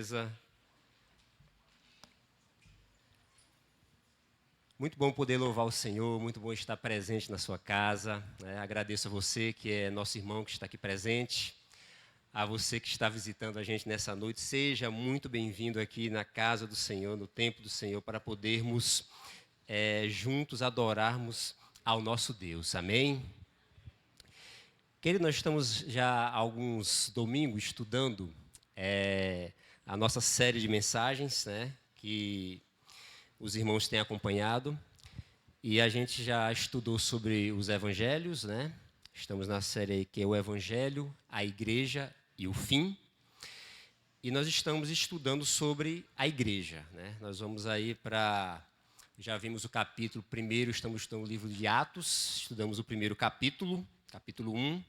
Beleza? Muito bom poder louvar o Senhor, muito bom estar presente na sua casa. Agradeço a você que é nosso irmão que está aqui presente, a você que está visitando a gente nessa noite. Seja muito bem-vindo aqui na casa do Senhor, no templo do Senhor, para podermos juntos adorarmos ao nosso Deus. Amém? Querido, nós estamos já há alguns domingos estudando a nossa série de mensagens, né, que os irmãos têm acompanhado, e a gente já estudou sobre os evangelhos, né? Estamos na série aí que é o Evangelho, a Igreja e o Fim. E nós estamos estudando sobre a igreja, né? Nós vamos aí para... Já vimos o capítulo 1, estamos estudando o livro de Atos, estudamos o primeiro capítulo, capítulo 1,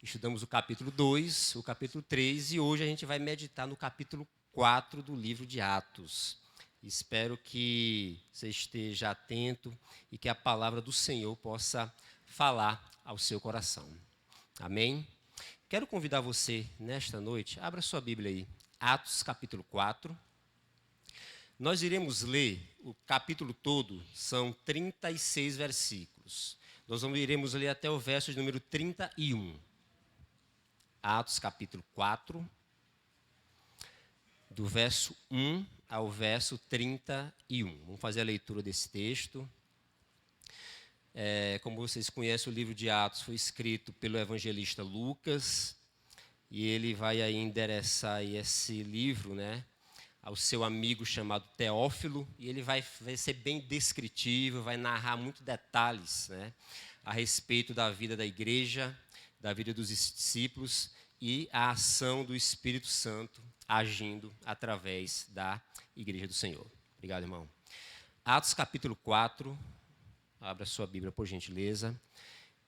estudamos o capítulo 2, o capítulo 3, e hoje a gente vai meditar no capítulo 4 do livro de Atos. Espero que você esteja atento e que a palavra do Senhor possa falar ao seu coração. Amém? Quero convidar você, nesta noite, abra sua Bíblia aí, Atos capítulo 4. Nós iremos ler o capítulo todo, são 36 versículos. Nós iremos ler até o verso de número 31. Atos capítulo 4, do verso 1 ao verso 31. Vamos fazer a leitura desse texto. Como vocês conhecem, o livro de Atos foi escrito pelo evangelista Lucas, e ele vai aí endereçar aí esse livro, né, ao seu amigo chamado Teófilo, e ele vai ser bem descritivo, vai narrar muitos detalhes, né, a respeito da vida da igreja, da vida dos discípulos e a ação do Espírito Santo agindo através da igreja do Senhor. Obrigado, irmão. Atos capítulo 4, abra sua Bíblia, por gentileza.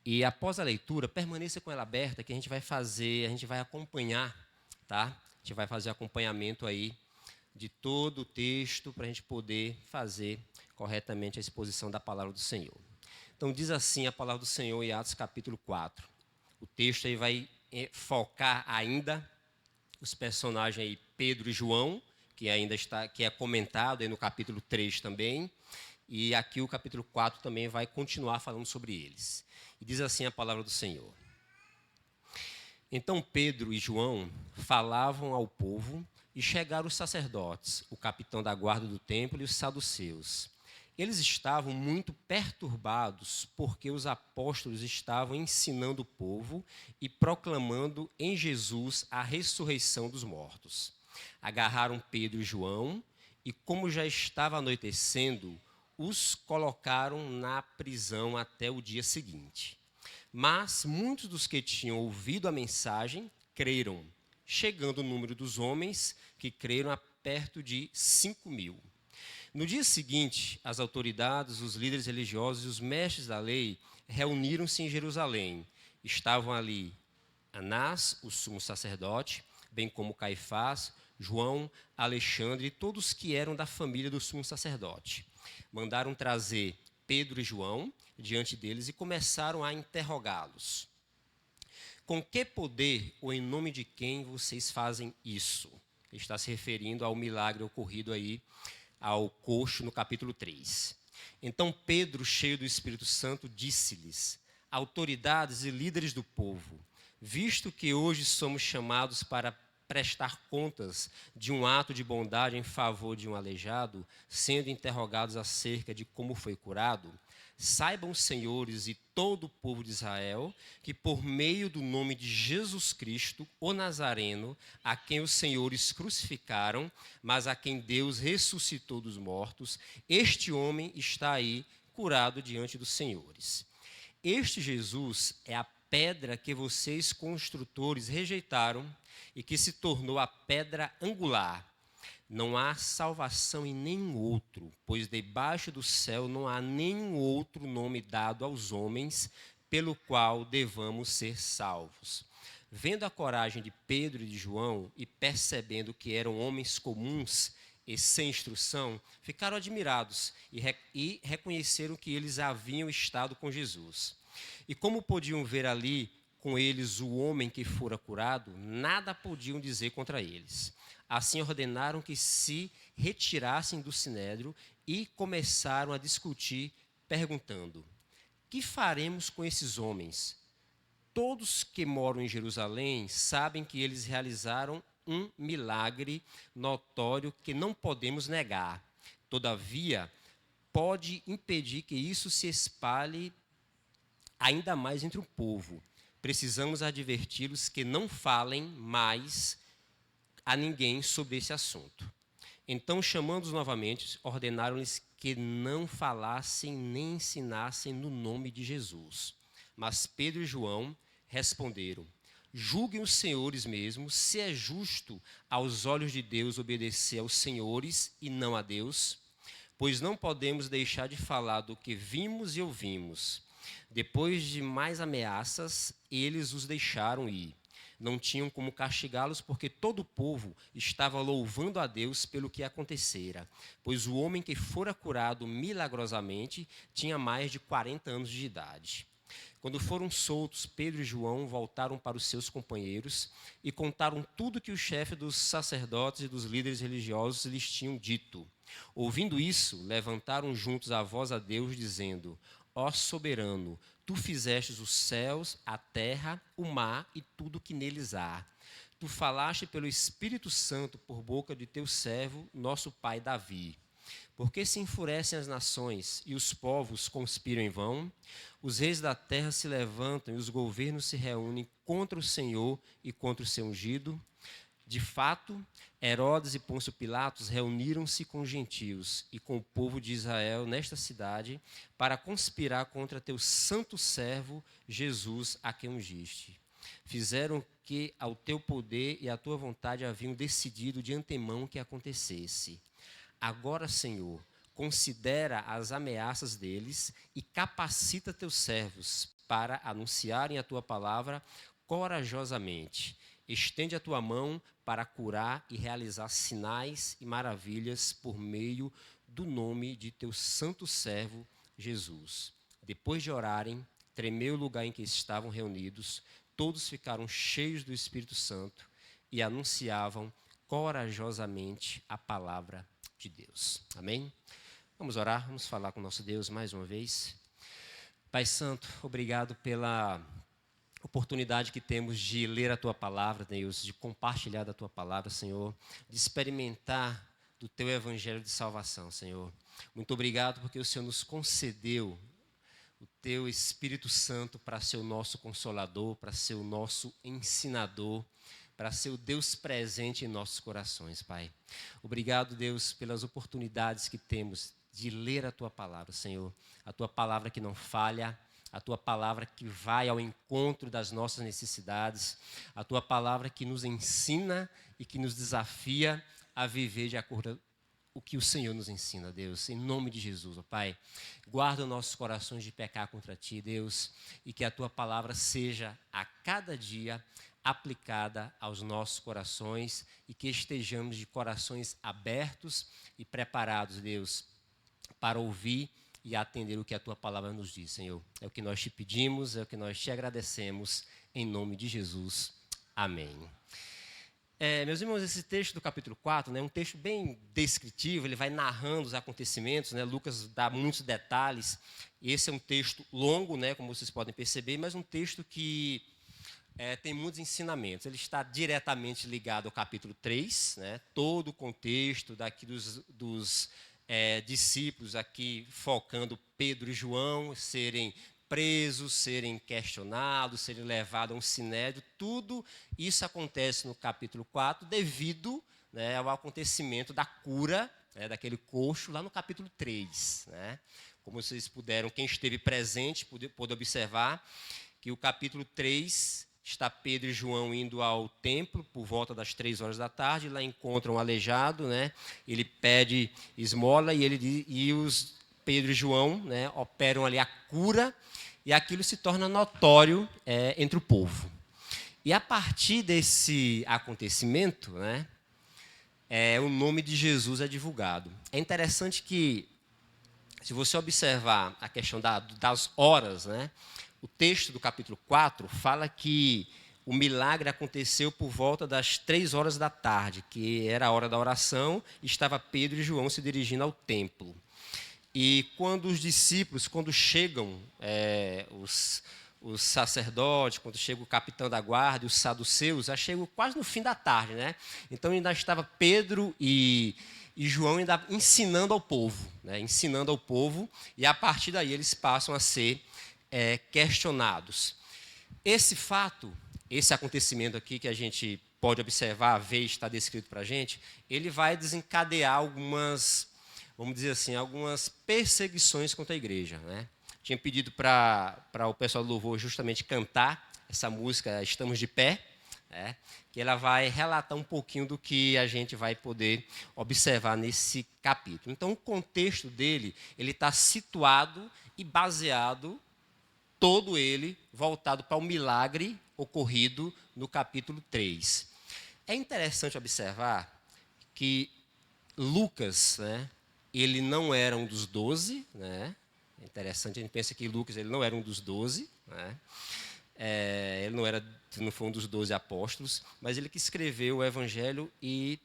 E após a leitura, permaneça com ela aberta, que a gente vai acompanhar, tá? A gente vai fazer acompanhamento aí de todo o texto para a gente poder fazer corretamente a exposição da palavra do Senhor. Então, diz assim a palavra do Senhor em Atos capítulo 4. O texto aí vai focar ainda os personagens aí, Pedro e João, que é comentado aí no capítulo 3 também, e aqui o capítulo 4 também vai continuar falando sobre eles. E diz assim a palavra do Senhor. Então Pedro e João falavam ao povo, e chegaram os sacerdotes, o capitão da guarda do templo e os saduceus. Eles estavam muito perturbados, porque os apóstolos estavam ensinando o povo e proclamando em Jesus a ressurreição dos mortos. Agarraram Pedro e João, e como já estava anoitecendo, os colocaram na prisão até o dia seguinte. Mas muitos dos que tinham ouvido a mensagem creram, chegando o número dos homens que creram a perto de 5.000. No dia seguinte, as autoridades, os líderes religiosos e os mestres da lei reuniram-se em Jerusalém. Estavam ali Anás, o sumo sacerdote, bem como Caifás, João, Alexandre e todos que eram da família do sumo sacerdote. Mandaram trazer Pedro e João diante deles e começaram a interrogá-los. Com que poder ou em nome de quem vocês fazem isso? Ele está se referindo ao milagre ocorrido aí ao coxo no capítulo 3. Então Pedro, cheio do Espírito Santo, disse-lhes: autoridades e líderes do povo, visto que hoje somos chamados para prestar contas de um ato de bondade em favor de um aleijado, sendo interrogados acerca de como foi curado, saibam os senhores e todo o povo de Israel que por meio do nome de Jesus Cristo, o Nazareno, a quem os senhores crucificaram, mas a quem Deus ressuscitou dos mortos, este homem está aí curado diante dos senhores. Este Jesus é a pedra que vocês construtores rejeitaram e que se tornou a pedra angular. Não há salvação em nenhum outro, pois debaixo do céu não há nenhum outro nome dado aos homens pelo qual devamos ser salvos. Vendo a coragem de Pedro e de João e percebendo que eram homens comuns e sem instrução, ficaram admirados e reconheceram que eles haviam estado com Jesus. E como podiam ver ali com eles o homem que fora curado, nada podiam dizer contra eles. Assim ordenaram que se retirassem do sinédrio e começaram a discutir, perguntando: que faremos com esses homens? Todos que moram em Jerusalém sabem que eles realizaram um milagre notório que não podemos negar. Todavia, pode impedir que isso se espalhe ainda mais entre o povo. Precisamos adverti-los que não falem mais a ninguém sobre esse assunto. Então, chamando-os novamente, ordenaram-lhes que não falassem nem ensinassem no nome de Jesus. Mas Pedro e João responderam: julguem os senhores mesmos, se é justo aos olhos de Deus obedecer aos senhores e não a Deus, pois não podemos deixar de falar do que vimos e ouvimos. Depois de mais ameaças, eles os deixaram ir. Não tinham como castigá-los, porque todo o povo estava louvando a Deus pelo que acontecera, pois o homem que fora curado milagrosamente tinha mais de 40 anos de idade. Quando foram soltos, Pedro e João voltaram para os seus companheiros e contaram tudo que o chefe dos sacerdotes e dos líderes religiosos lhes tinham dito. Ouvindo isso, levantaram juntos a voz a Deus, dizendo: ó soberano, tu fizestes os céus, a terra, o mar e tudo que neles há. Tu falaste pelo Espírito Santo por boca de teu servo, nosso pai Davi. Por que se enfurecem as nações e os povos conspiram em vão? Os reis da terra se levantam e os governos se reúnem contra o Senhor e contra o seu ungido. De fato, Herodes e Pôncio Pilatos reuniram-se com os gentios e com o povo de Israel nesta cidade para conspirar contra teu santo servo Jesus, a quem ungiste. Fizeram que ao teu poder e à tua vontade haviam decidido de antemão que acontecesse. Agora, Senhor, considera as ameaças deles e capacita teus servos para anunciarem a tua palavra corajosamente. Estende a tua mão para curar e realizar sinais e maravilhas por meio do nome de teu santo servo Jesus. Depois de orarem, tremeu o lugar em que estavam reunidos, todos ficaram cheios do Espírito Santo e anunciavam corajosamente a palavra de Deus. Amém? Vamos orar, vamos falar com o nosso Deus mais uma vez. Pai Santo, obrigado pela oportunidade que temos de ler a Tua palavra, Deus, de compartilhar da Tua palavra, Senhor, de experimentar do Teu evangelho de salvação, Senhor. Muito obrigado porque o Senhor nos concedeu o Teu Espírito Santo para ser o nosso consolador, para ser o nosso ensinador, para ser o Deus presente em nossos corações, Pai. Obrigado, Deus, pelas oportunidades que temos de ler a Tua palavra, Senhor. A Tua palavra que não falha, a Tua palavra que vai ao encontro das nossas necessidades, a Tua palavra que nos ensina e que nos desafia a viver de acordo com o que o Senhor nos ensina, Deus. Em nome de Jesus, ó Pai, guarda nossos corações de pecar contra Ti, Deus, e que a Tua palavra seja a cada dia aplicada aos nossos corações e que estejamos de corações abertos e preparados, Deus, para ouvir e atender o que a Tua palavra nos diz, Senhor. É o que nós Te pedimos, é o que nós Te agradecemos, em nome de Jesus. Amém. Meus irmãos, esse texto do capítulo 4 é um texto bem descritivo, ele vai narrando os acontecimentos, Lucas dá muitos detalhes. Esse é um texto longo, como vocês podem perceber, mas um texto que tem muitos ensinamentos. Ele está diretamente ligado ao capítulo 3, todo o contexto daqui dos discípulos aqui focando Pedro e João serem presos, serem questionados, serem levados a um sinédrio. Tudo isso acontece no capítulo 4 devido ao acontecimento da cura daquele coxo lá no capítulo 3. Como vocês puderam, quem esteve presente pôde observar que o capítulo 3 está Pedro e João indo ao templo por volta das 3 horas da tarde, lá encontram um aleijado, ele pede esmola e os Pedro e João operam ali a cura e aquilo se torna notório entre o povo. E a partir desse acontecimento, o nome de Jesus é divulgado. É interessante que, se você observar a questão das horas, o texto do capítulo 4 fala que o milagre aconteceu por volta das 3 horas da tarde, que era a hora da oração, e estava Pedro e João se dirigindo ao templo. E quando os discípulos, quando chegam os sacerdotes, quando chega o capitão da guarda e os saduceus, já chegam quase no fim da tarde, né? Então ainda estava Pedro e João ainda ensinando ao povo, né? Ensinando ao povo, e a partir daí eles passam a ser questionados. Esse fato, esse acontecimento aqui que a gente pode observar, ver, está descrito para a gente, ele vai desencadear algumas, vamos dizer assim, algumas perseguições contra a igreja, né? Tinha pedido para o pessoal do louvor justamente cantar essa música Estamos de Pé, né? Que ela vai relatar um pouquinho do que a gente vai poder observar nesse capítulo. Então, o contexto dele, ele está situado e baseado, todo ele, voltado para o milagre ocorrido no capítulo 3. É interessante observar que Lucas, né, ele não era um dos 12, né? É interessante, a gente pensa que Lucas ele não era um dos 12, né? Ele não foi um dos 12 apóstolos, mas ele que escreveu o Evangelho e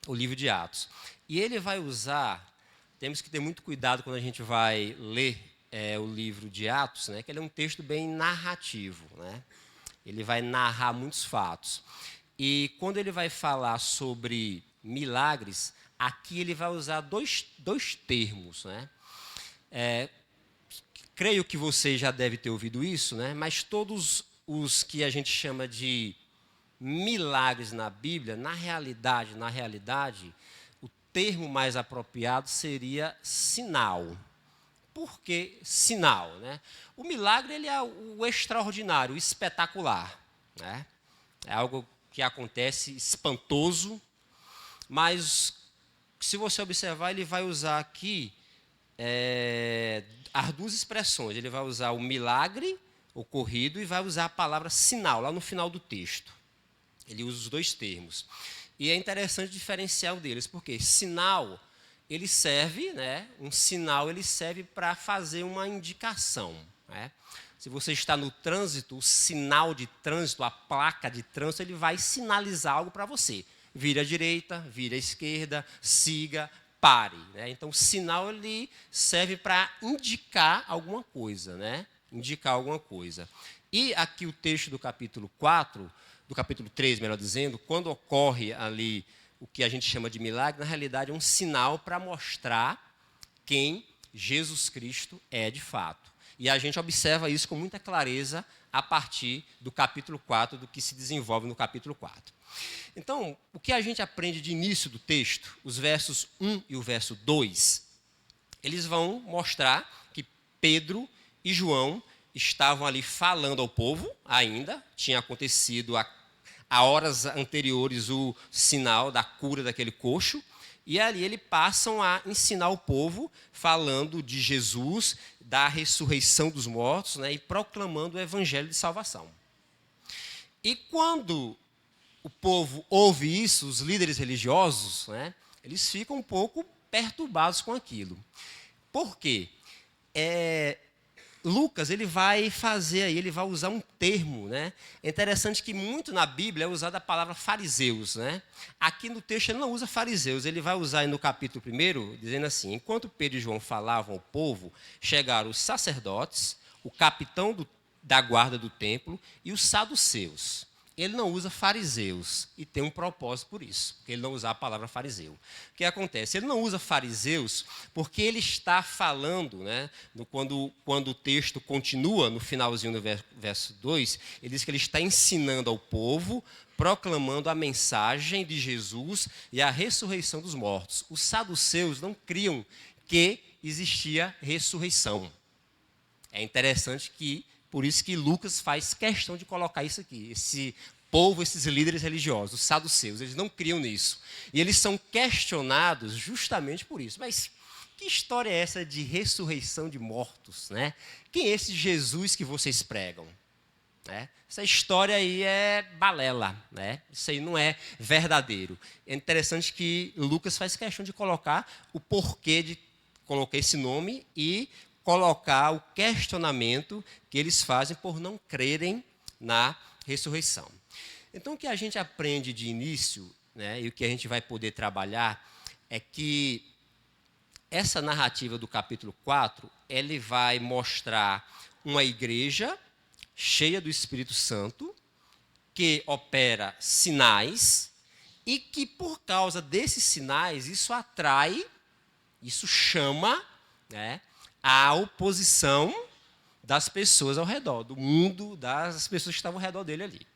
o livro de Atos. E ele vai usar, temos que ter muito cuidado quando a gente vai ler o livro de Atos, né, que ele é um texto bem narrativo, né? Ele vai narrar muitos fatos. E quando ele vai falar sobre milagres, aqui ele vai usar dois termos, né? Creio que você já deve ter ouvido isso, né? Mas todos os que a gente chama de milagres na Bíblia, na realidade, o termo mais apropriado seria sinal. Por que sinal, né? O milagre ele é o extraordinário, o espetacular, né? É algo que acontece espantoso, mas se você observar, ele vai usar aqui as duas expressões. Ele vai usar o milagre ocorrido e vai usar a palavra sinal, lá no final do texto. Ele usa os dois termos. E é interessante diferenciar o deles, porque sinal, ele serve, né? Um sinal ele serve para fazer uma indicação, né? Se você está no trânsito, o sinal de trânsito, a placa de trânsito, ele vai sinalizar algo para você. Vire à direita, vire à esquerda, siga, pare, né? Então, o sinal ele serve para indicar alguma coisa, né? Indicar alguma coisa. E aqui o texto do capítulo 4, do capítulo 3, melhor dizendo, quando ocorre ali o que a gente chama de milagre, na realidade é um sinal para mostrar quem Jesus Cristo é de fato. E a gente observa isso com muita clareza a partir do capítulo 4, do que se desenvolve no capítulo 4. Então, o que a gente aprende de início do texto, os versos 1 e o verso 2, eles vão mostrar que Pedro e João estavam ali falando ao povo ainda, tinha acontecido há horas anteriores o sinal da cura daquele coxo, e ali eles passam a ensinar o povo, falando de Jesus, da ressurreição dos mortos, né, e proclamando o evangelho de salvação. E quando o povo ouve isso, os líderes religiosos, né, eles ficam um pouco perturbados com aquilo. Por quê? Lucas ele vai fazer aí, ele vai usar um termo, né? É interessante que muito na Bíblia é usada a palavra fariseus, né? Aqui no texto ele não usa fariseus, ele vai usar aí no capítulo 1, dizendo assim: enquanto Pedro e João falavam ao povo, chegaram os sacerdotes, o capitão da guarda do templo e os saduceus. Ele não usa fariseus, e tem um propósito por isso, porque ele não usa a palavra fariseu. O que acontece? Ele não usa fariseus porque ele está falando, né, quando o texto continua, no finalzinho do verso 2, ele diz que ele está ensinando ao povo, proclamando a mensagem de Jesus e a ressurreição dos mortos. Os saduceus não criam que existia ressurreição. É interessante que por isso que Lucas faz questão de colocar isso aqui. Esse povo, esses líderes religiosos, os saduceus, eles não criam nisso. E eles são questionados justamente por isso. Mas que história é essa de ressurreição de mortos, né? Quem é esse Jesus que vocês pregam? Né? Essa história aí é balela, né? Isso aí não é verdadeiro. É interessante que Lucas faz questão de colocar o porquê de colocar esse nome e colocar o questionamento que eles fazem por não crerem na ressurreição. Então, o que a gente aprende de início, né, e o que a gente vai poder trabalhar, é que essa narrativa do capítulo 4, ele vai mostrar uma igreja cheia do Espírito Santo, que opera sinais, e que, por causa desses sinais, isso atrai, isso chama, né, a oposição das pessoas ao redor, do mundo, das pessoas que estavam ao redor dele ali.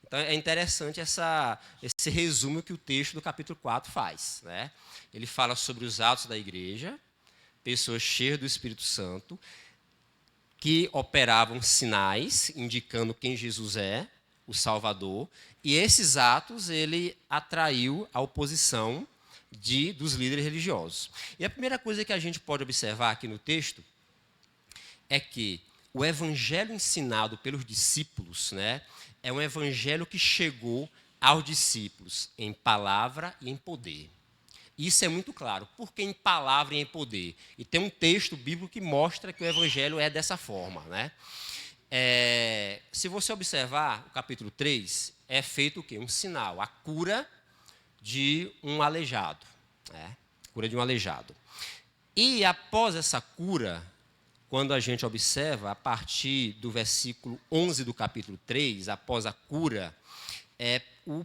Então, é interessante esse resumo que o texto do capítulo 4 faz. Né? Ele fala sobre os atos da igreja, pessoas cheias do Espírito Santo, que operavam sinais, indicando quem Jesus é, o Salvador, e esses atos ele atraiu a oposição dos líderes religiosos. E a primeira coisa que a gente pode observar aqui no texto é que o evangelho ensinado pelos discípulos, né, é um evangelho que chegou aos discípulos em palavra e em poder. Isso é muito claro, porque em palavra e em poder. E tem um texto bíblico que mostra que o evangelho é dessa forma. Né? Se você observar, o capítulo 3, é feito o quê? Um sinal, a cura de um aleijado. Né? Cura de um aleijado. E após essa cura, quando a gente observa, a partir do versículo 11 do capítulo 3, após a cura, o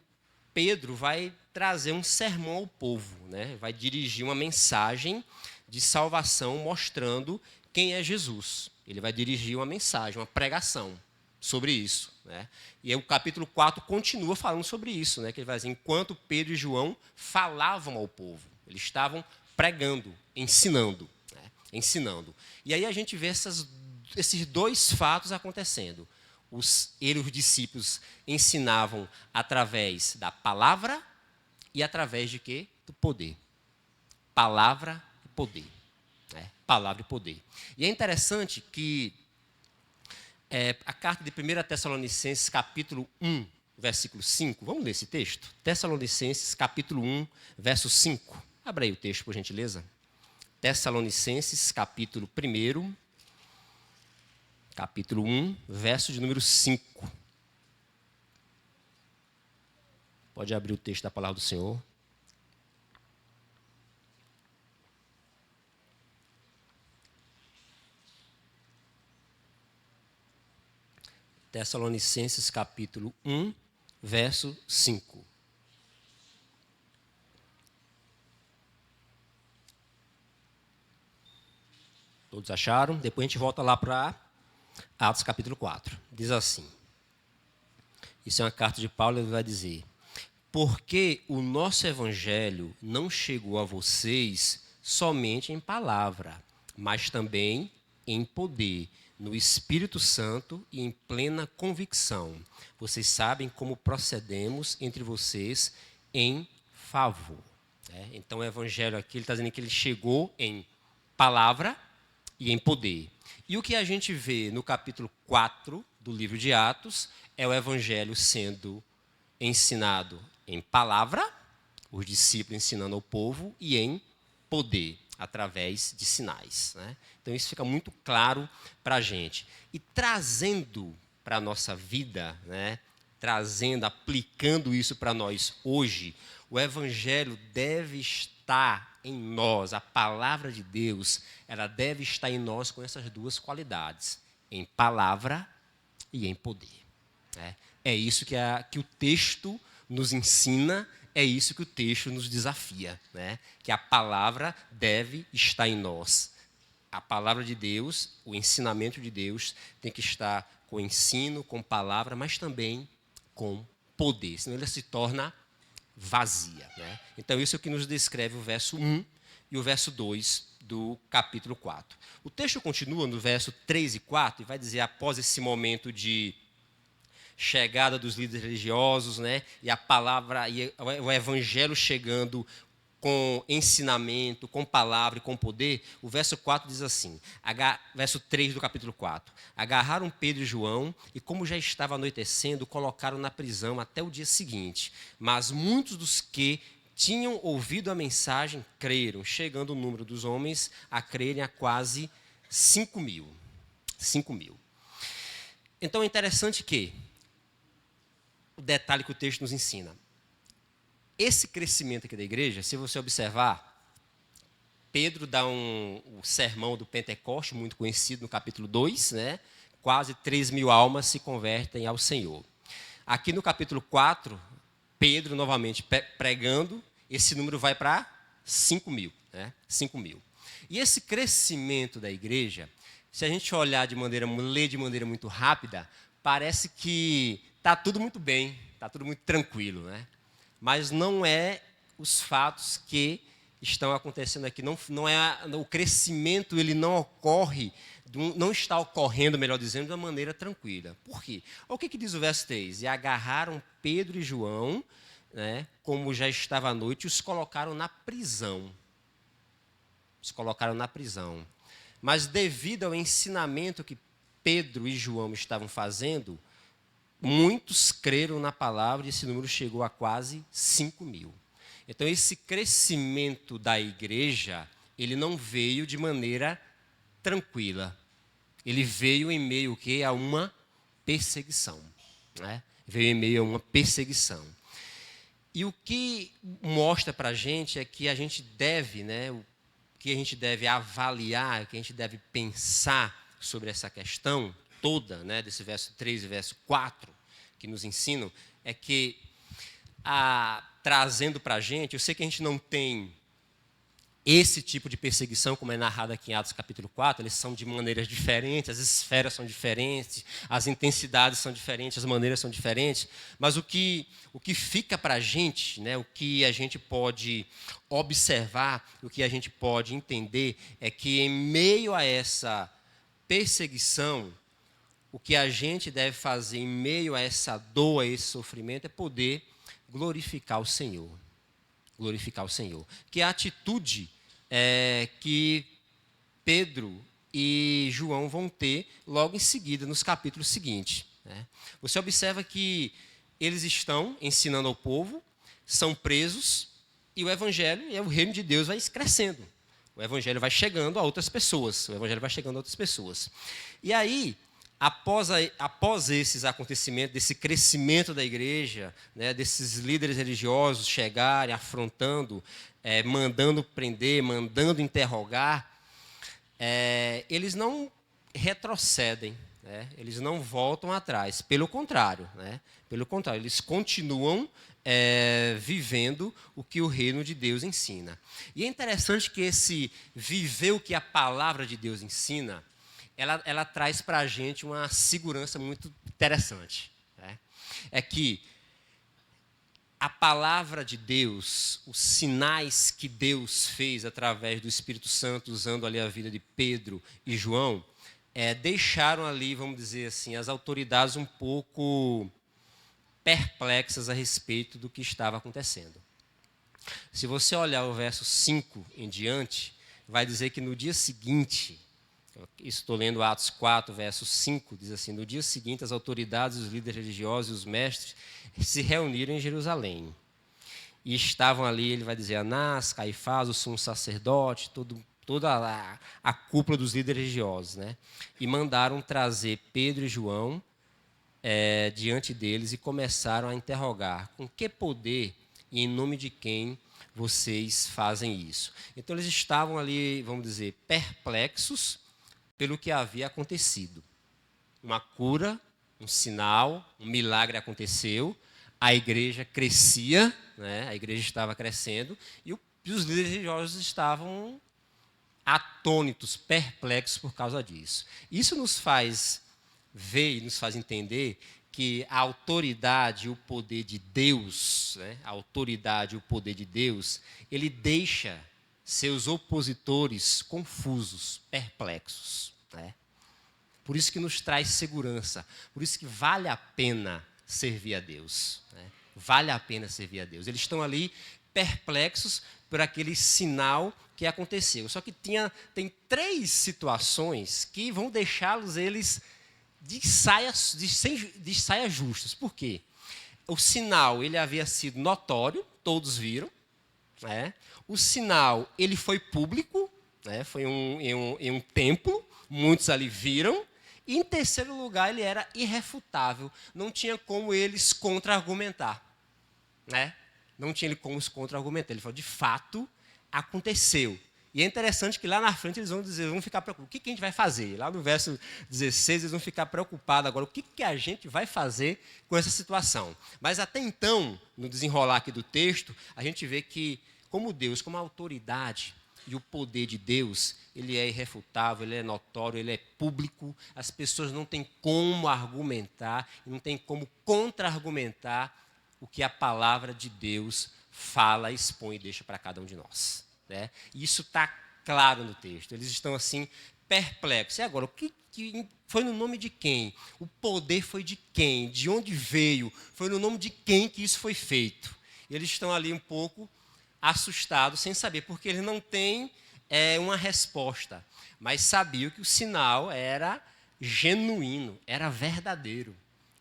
Pedro vai trazer um sermão ao povo, né? Vai dirigir uma mensagem de salvação mostrando quem é Jesus. Ele vai dirigir uma mensagem, uma pregação sobre isso. Né? E aí, o capítulo 4 continua falando sobre isso, né? Que ele vai dizer, enquanto Pedro e João falavam ao povo, eles estavam pregando, ensinando. Ensinando. E aí a gente vê esses dois fatos acontecendo. Os discípulos ensinavam através da palavra e através de quê? Do poder. Palavra e poder. Né? Palavra e poder. E é interessante que a carta de 1 Tessalonicenses, capítulo 1, versículo 5, vamos ler esse texto? Tessalonicenses, capítulo 1, verso 5. Abra aí o texto, por gentileza. Tessalonicenses, capítulo 1, verso de número 5. Pode abrir o texto da palavra do Senhor. Tessalonicenses, capítulo 1, verso 5. Todos acharam? Depois a gente volta lá para Atos capítulo 4. Diz assim. Isso é uma carta de Paulo, ele vai dizer: porque o nosso evangelho não chegou a vocês somente em palavra, mas também em poder, no Espírito Santo e em plena convicção. Vocês sabem como procedemos entre vocês em favor. Então o evangelho aqui, ele está dizendo que ele chegou em palavra e em poder. E o que a gente vê no capítulo 4 do livro de Atos é o evangelho sendo ensinado em palavra, os discípulos ensinando ao povo, e em poder, através de sinais. Né? Então isso fica muito claro para a gente. E trazendo para a nossa vida, né? Aplicando isso para nós hoje, o evangelho deve estar em nós, a palavra de Deus, ela deve estar em nós com essas duas qualidades, em palavra e em poder. É isso que o texto nos ensina, é isso que o texto nos desafia, né? Que a palavra deve estar em nós. A palavra de Deus, o ensinamento de Deus, tem que estar com ensino, com palavra, mas também com poder, senão ele se torna vazia. Né? Então, isso é o que nos descreve o verso 1 e o verso 2 do capítulo 4. O texto continua no verso 3 e 4 e vai dizer, após esse momento de chegada dos líderes religiosos, né, e a palavra, e o evangelho chegando com ensinamento, com palavra e com poder, o verso 4 diz assim, verso 3 do capítulo 4, agarraram Pedro e João e, como já estava anoitecendo, colocaram na prisão até o dia seguinte. Mas muitos dos que tinham ouvido a mensagem creram, chegando o número dos homens a crerem a quase 5.000. 5.000. Então é interessante que o detalhe que o texto nos ensina. Esse crescimento aqui da igreja, se você observar, Pedro dá o sermão do Pentecoste, muito conhecido no capítulo 2, né? Quase 3.000 almas se convertem ao Senhor. Aqui no capítulo 4, Pedro novamente pregando, esse número vai para 5.000, né? 5.000. E esse crescimento da igreja, se a gente olhar ler de maneira muito rápida, parece que está tudo muito bem, está tudo muito tranquilo, né? Mas não é os fatos que estão acontecendo aqui. Não é o crescimento, ele não ocorre, não está ocorrendo, melhor dizendo, de uma maneira tranquila. Por quê? Olha o que diz o verso 3. E agarraram Pedro e João, né, como já estava à noite, e os colocaram na prisão. Os colocaram na prisão. Mas devido ao ensinamento que Pedro e João estavam fazendo, muitos creram na palavra e esse número chegou a quase 5.000. Então, esse crescimento da igreja, ele não veio de maneira tranquila. Ele veio em meio a uma perseguição. Né? Veio em meio a uma perseguição. E o que mostra para a gente é que a gente deve, né, o que a gente deve avaliar, o que a gente deve pensar sobre essa questão toda, né, desse verso 3 e verso 4, que nos ensinam, é que trazendo para a gente, eu sei que a gente não tem esse tipo de perseguição, como é narrado aqui em Atos capítulo 4, eles são de maneiras diferentes, as esferas são diferentes, as intensidades são diferentes, as maneiras são diferentes, mas o que fica para a gente, né, o que a gente pode observar, o que a gente pode entender, é que em meio a essa perseguição, o que a gente deve fazer em meio a essa dor, a esse sofrimento, é poder glorificar o Senhor. Glorificar o Senhor. Que a atitude que Pedro e João vão ter logo em seguida, nos capítulos seguintes. Né? Você observa que eles estão ensinando ao povo, são presos, e o Evangelho e o reino de Deus vai crescendo. O Evangelho vai chegando a outras pessoas. O Evangelho vai chegando a outras pessoas. E aí, após esses acontecimentos, desse crescimento da igreja, né, desses líderes religiosos chegarem, afrontando, mandando prender, mandando interrogar, eles não retrocedem, né, eles não voltam atrás. Pelo contrário, eles continuam vivendo o que o reino de Deus ensina. E é interessante que esse viver o que a palavra de Deus ensina, ela traz para a gente uma segurança muito interessante. Né? É que a palavra de Deus, os sinais que Deus fez através do Espírito Santo, usando ali a vida de Pedro e João, deixaram ali, vamos dizer assim, as autoridades um pouco perplexas a respeito do que estava acontecendo. Se você olhar o verso 5 em diante, vai dizer que no dia seguinte, estou lendo Atos 4, verso 5, diz assim: no dia seguinte as autoridades, os líderes religiosos e os mestres se reuniram em Jerusalém. E estavam ali, ele vai dizer, Anás, Caifás, o sumo sacerdote, toda a cúpula dos líderes religiosos. Né? E mandaram trazer Pedro e João diante deles e começaram a interrogar: com que poder e em nome de quem vocês fazem isso? Então eles estavam ali, vamos dizer, perplexos pelo que havia acontecido. Uma cura, um sinal, um milagre aconteceu, a igreja crescia, né? A igreja estava crescendo, e os líderes religiosos estavam atônitos, perplexos por causa disso. Isso nos faz ver e nos faz entender que a autoridade e o poder de Deus, né? A autoridade e o poder de Deus, ele deixa seus opositores confusos, perplexos. Né? Por isso que nos traz segurança, por isso que vale a pena servir a Deus. Né? Vale a pena servir a Deus. Eles estão ali perplexos por aquele sinal que aconteceu. Só que tem 3 situações que vão deixá-los eles de saias justas. Por quê? O sinal ele havia sido notório, todos viram. Né? O sinal ele foi público, né? Foi em um templo, muitos ali viram, E, em terceiro lugar, ele era irrefutável. Não tinha como eles contra-argumentar. Né? Não tinha como os contra-argumentar. Ele falou, de fato, aconteceu. E é interessante que lá na frente eles vão dizer, vão ficar preocupados. O que a gente vai fazer? Lá no verso 16, eles vão ficar preocupados agora. O que a gente vai fazer com essa situação? Mas até então, no desenrolar aqui do texto, a gente vê que, como Deus, como a autoridade e o poder de Deus, ele é irrefutável, ele é notório, ele é público. As pessoas não têm como argumentar, não têm como contra-argumentar o que a palavra de Deus fala, expõe e deixa para cada um de nós. Né? E isso está claro no texto. Eles estão assim, perplexos. E agora, o que foi no nome de quem? O poder foi de quem? De onde veio? Foi no nome de quem que isso foi feito? E eles estão ali um pouco assustados, sem saber, porque eles não têm uma resposta. Mas sabiam que o sinal era genuíno, era verdadeiro.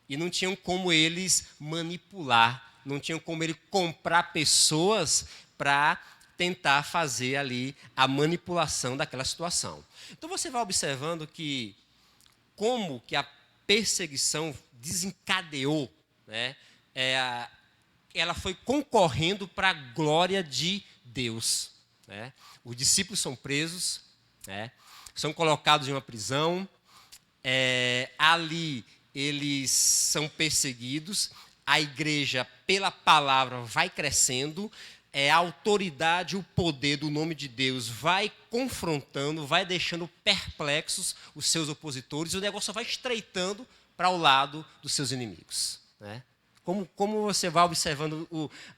E não tinham como eles manipular, não tinham como ele comprar pessoas para tentar fazer ali a manipulação daquela situação. Então você vai observando que como que a perseguição desencadeou, né, ela foi concorrendo para a glória de Deus. Né? Os discípulos são presos, né, são colocados em uma prisão, ali eles são perseguidos, a igreja, pela palavra, vai crescendo, a autoridade, o poder do nome de Deus vai confrontando, vai deixando perplexos os seus opositores, e o negócio vai estreitando para o lado dos seus inimigos. Né? Como você vai observando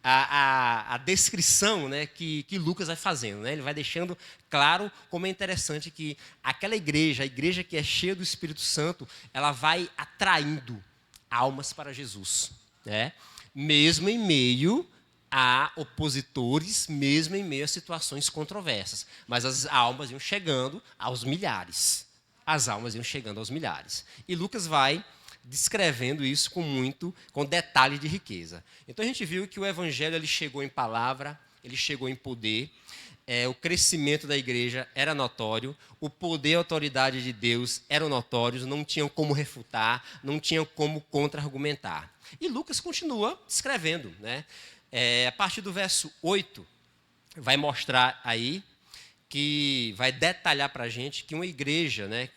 a descrição, né, que Lucas vai fazendo. Né? Ele vai deixando claro como é interessante que aquela igreja, a igreja que é cheia do Espírito Santo, ela vai atraindo almas para Jesus. Né? Mesmo em meio a opositores, mesmo em meio a situações controversas. Mas as almas iam chegando aos milhares. As almas iam chegando aos milhares. E Lucas vai descrevendo isso com detalhe de riqueza. Então a gente viu que o evangelho ele chegou em palavra, ele chegou em poder, o crescimento da igreja era notório, o poder e a autoridade de Deus eram notórios, não tinham como refutar, não tinham como contra-argumentar. E Lucas continua descrevendo, né? A partir do verso 8, vai mostrar aí, vai detalhar para a gente que uma igreja, né,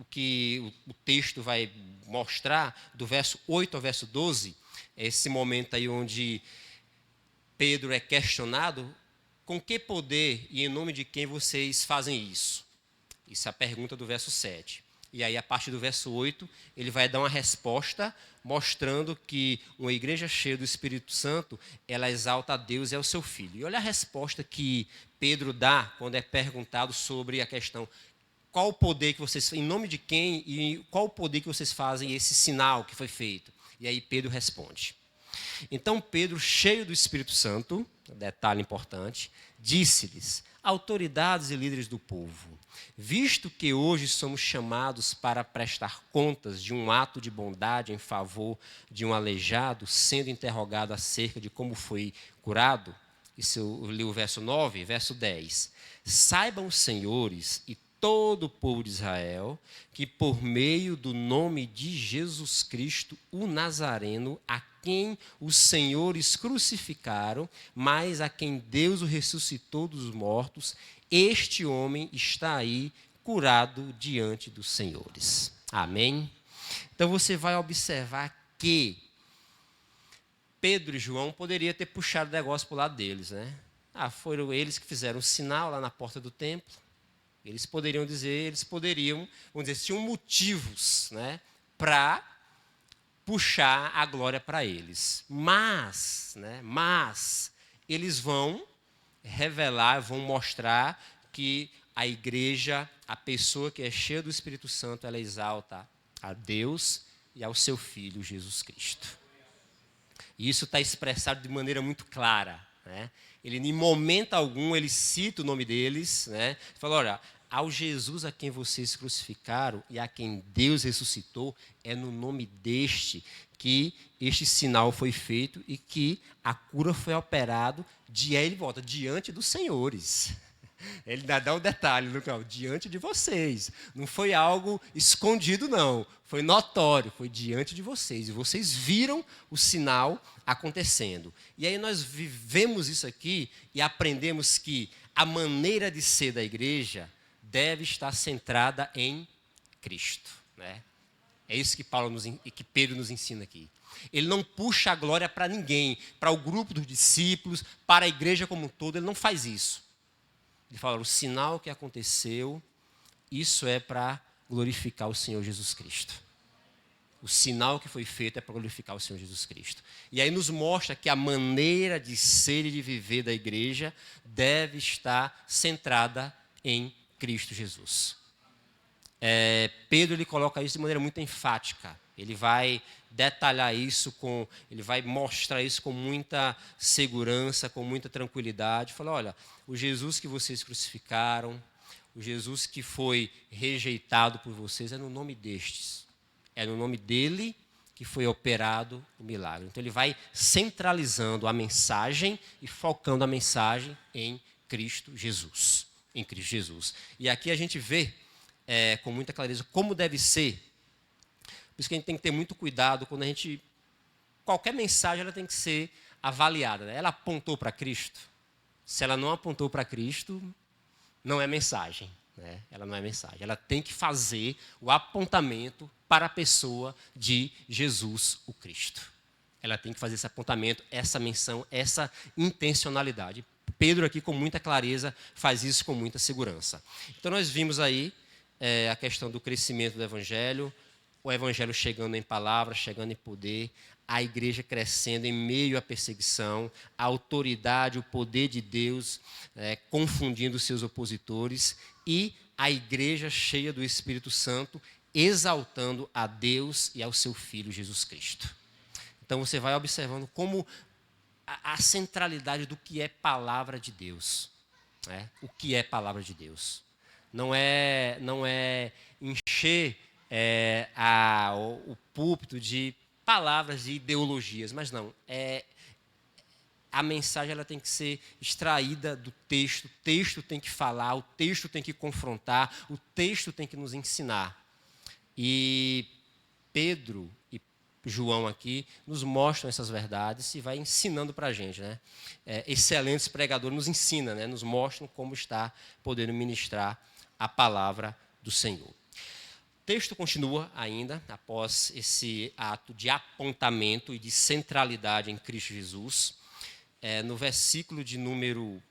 que o texto vai mostrar, do verso 8 ao verso 12, é esse momento aí onde Pedro é questionado, com que poder e em nome de quem vocês fazem isso? Isso é a pergunta do verso 7. E aí, a partir do verso 8, ele vai dar uma resposta mostrando que uma igreja cheia do Espírito Santo, ela exalta a Deus e ao seu Filho. E olha a resposta que Pedro dá quando é perguntado sobre a questão, qual o poder que vocês, em nome de quem e qual o poder que vocês fazem esse sinal que foi feito? E aí Pedro responde. Então Pedro, cheio do Espírito Santo, detalhe importante, disse-lhes, autoridades e líderes do povo, visto que hoje somos chamados para prestar contas de um ato de bondade em favor de um aleijado, sendo interrogado acerca de como foi curado, isso eu li o verso 9, verso 10, saibam os senhores e todo o povo de Israel, que por meio do nome de Jesus Cristo, o Nazareno, a quem os senhores crucificaram, mas a quem Deus o ressuscitou dos mortos, este homem está aí curado diante dos senhores. Amém? Então você vai observar que Pedro e João poderiam ter puxado o negócio para o lado deles. Né? Foram eles que fizeram o sinal lá na porta do templo. Eles poderiam, vamos dizer, tinham motivos, né, para puxar a glória para eles. Mas eles vão revelar, vão mostrar que a igreja, a pessoa que é cheia do Espírito Santo, ela exalta a Deus e ao seu Filho, Jesus Cristo. E isso está expressado de maneira muito clara. Né? Ele, em momento algum, ele cita o nome deles. Né? Ele fala, olha, ao Jesus a quem vocês crucificaram e a quem Deus ressuscitou, é no nome deste que este sinal foi feito e que a cura foi operada, e ele volta diante dos senhores. Ele ainda dá um detalhe, Lucas, diante de vocês. Não foi algo escondido, não. Foi notório, foi diante de vocês. E vocês viram o sinal acontecendo. E aí nós vivemos isso aqui e aprendemos que a maneira de ser da igreja deve estar centrada em Cristo, né? É isso que que Pedro nos ensina aqui. Ele não puxa a glória para ninguém, para o grupo dos discípulos, para a igreja como um todo, ele não faz isso. Ele fala, o sinal que aconteceu, isso é para glorificar o Senhor Jesus Cristo. O sinal que foi feito é para glorificar o Senhor Jesus Cristo. E aí nos mostra que a maneira de ser e de viver da igreja deve estar centrada em Cristo Jesus. Pedro ele coloca isso de maneira muito enfática. Ele vai detalhar isso, ele vai mostrar isso com muita segurança, com muita tranquilidade. Fala, olha, o Jesus que vocês crucificaram, o Jesus que foi rejeitado por vocês, é no nome destes. É no nome dele que foi operado o milagre. Então ele vai centralizando a mensagem e focando a mensagem em Cristo Jesus. Em Cristo Jesus. E aqui a gente vê com muita clareza como deve ser. Por isso que a gente tem que ter muito cuidado quando qualquer mensagem ela tem que ser avaliada, né? Ela apontou para Cristo? Se ela não apontou para Cristo, não é mensagem, né? Ela não é mensagem. Ela tem que fazer o apontamento para a pessoa de Jesus, o Cristo. Ela tem que fazer esse apontamento, essa menção, essa intencionalidade. Pedro aqui, com muita clareza, faz isso com muita segurança. Então, nós vimos aí a questão do crescimento do Evangelho, o Evangelho chegando em palavra, chegando em poder, a igreja crescendo em meio à perseguição, a autoridade, o poder de Deus confundindo os seus opositores e a igreja cheia do Espírito Santo, exaltando a Deus e ao seu Filho Jesus Cristo. Então você vai observando como a centralidade do que é palavra de Deus. Né? O que é palavra de Deus. Não é encher o púlpito de palavras de ideologias, mas não. A mensagem ela tem que ser extraída do texto, o texto tem que falar, o texto tem que confrontar, o texto tem que nos ensinar. E Pedro e João aqui nos mostram essas verdades e vai ensinando para a gente. Né? Excelentes pregadores nos ensinam, né? Nos mostram como está podendo ministrar a palavra do Senhor. O texto continua ainda, após esse ato de apontamento e de centralidade em Cristo Jesus. No versículo de número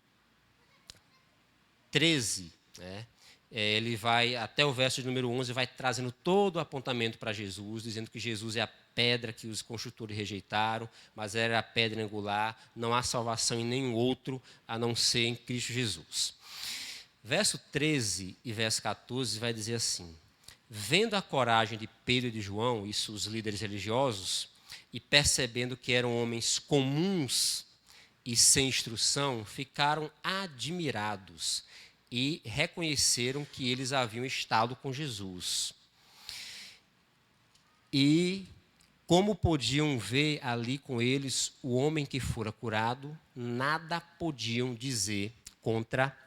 13, né? Ele vai, até o verso de número 11, vai trazendo todo o apontamento para Jesus, dizendo que Jesus é a pedra que os construtores rejeitaram, mas era a pedra angular, não há salvação em nenhum outro, a não ser em Cristo Jesus. Verso 13 e verso 14 vai dizer assim, vendo a coragem de Pedro e de João, isso os líderes religiosos, e percebendo que eram homens comuns e sem instrução, ficaram admirados e reconheceram que eles haviam estado com Jesus. E como podiam ver ali com eles o homem que fora curado, nada podiam dizer contra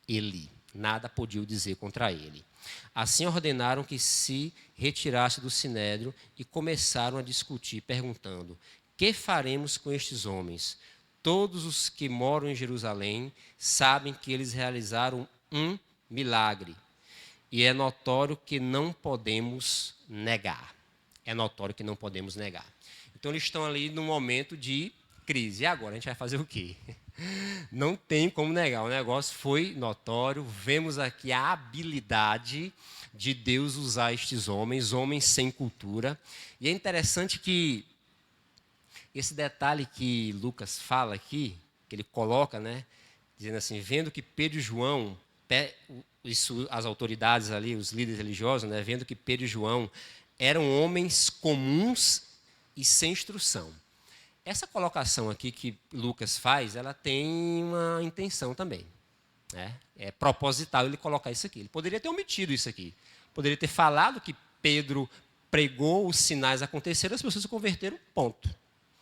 ele. Nada podiam dizer contra ele. Assim ordenaram que se retirasse do sinédrio e começaram a discutir, perguntando, que faremos com estes homens? Todos os que moram em Jerusalém sabem que eles realizaram um milagre. E é notório que não podemos negar. É notório que não podemos negar. Então, eles estão ali num momento de crise. E agora, a gente vai fazer o quê? Não tem como negar. O negócio foi notório. Vemos aqui a habilidade de Deus usar estes homens, homens sem cultura. E é interessante que esse detalhe que Lucas fala aqui, que ele coloca, né, dizendo assim, vendo que Pedro e João, as autoridades ali, os líderes religiosos, né, vendo que Pedro e João eram homens comuns e sem instrução. Essa colocação aqui que Lucas faz, ela tem uma intenção também. Né? É proposital ele colocar isso aqui. Ele poderia ter omitido isso aqui. Poderia ter falado que Pedro pregou, os sinais aconteceram, as pessoas se converteram, ponto.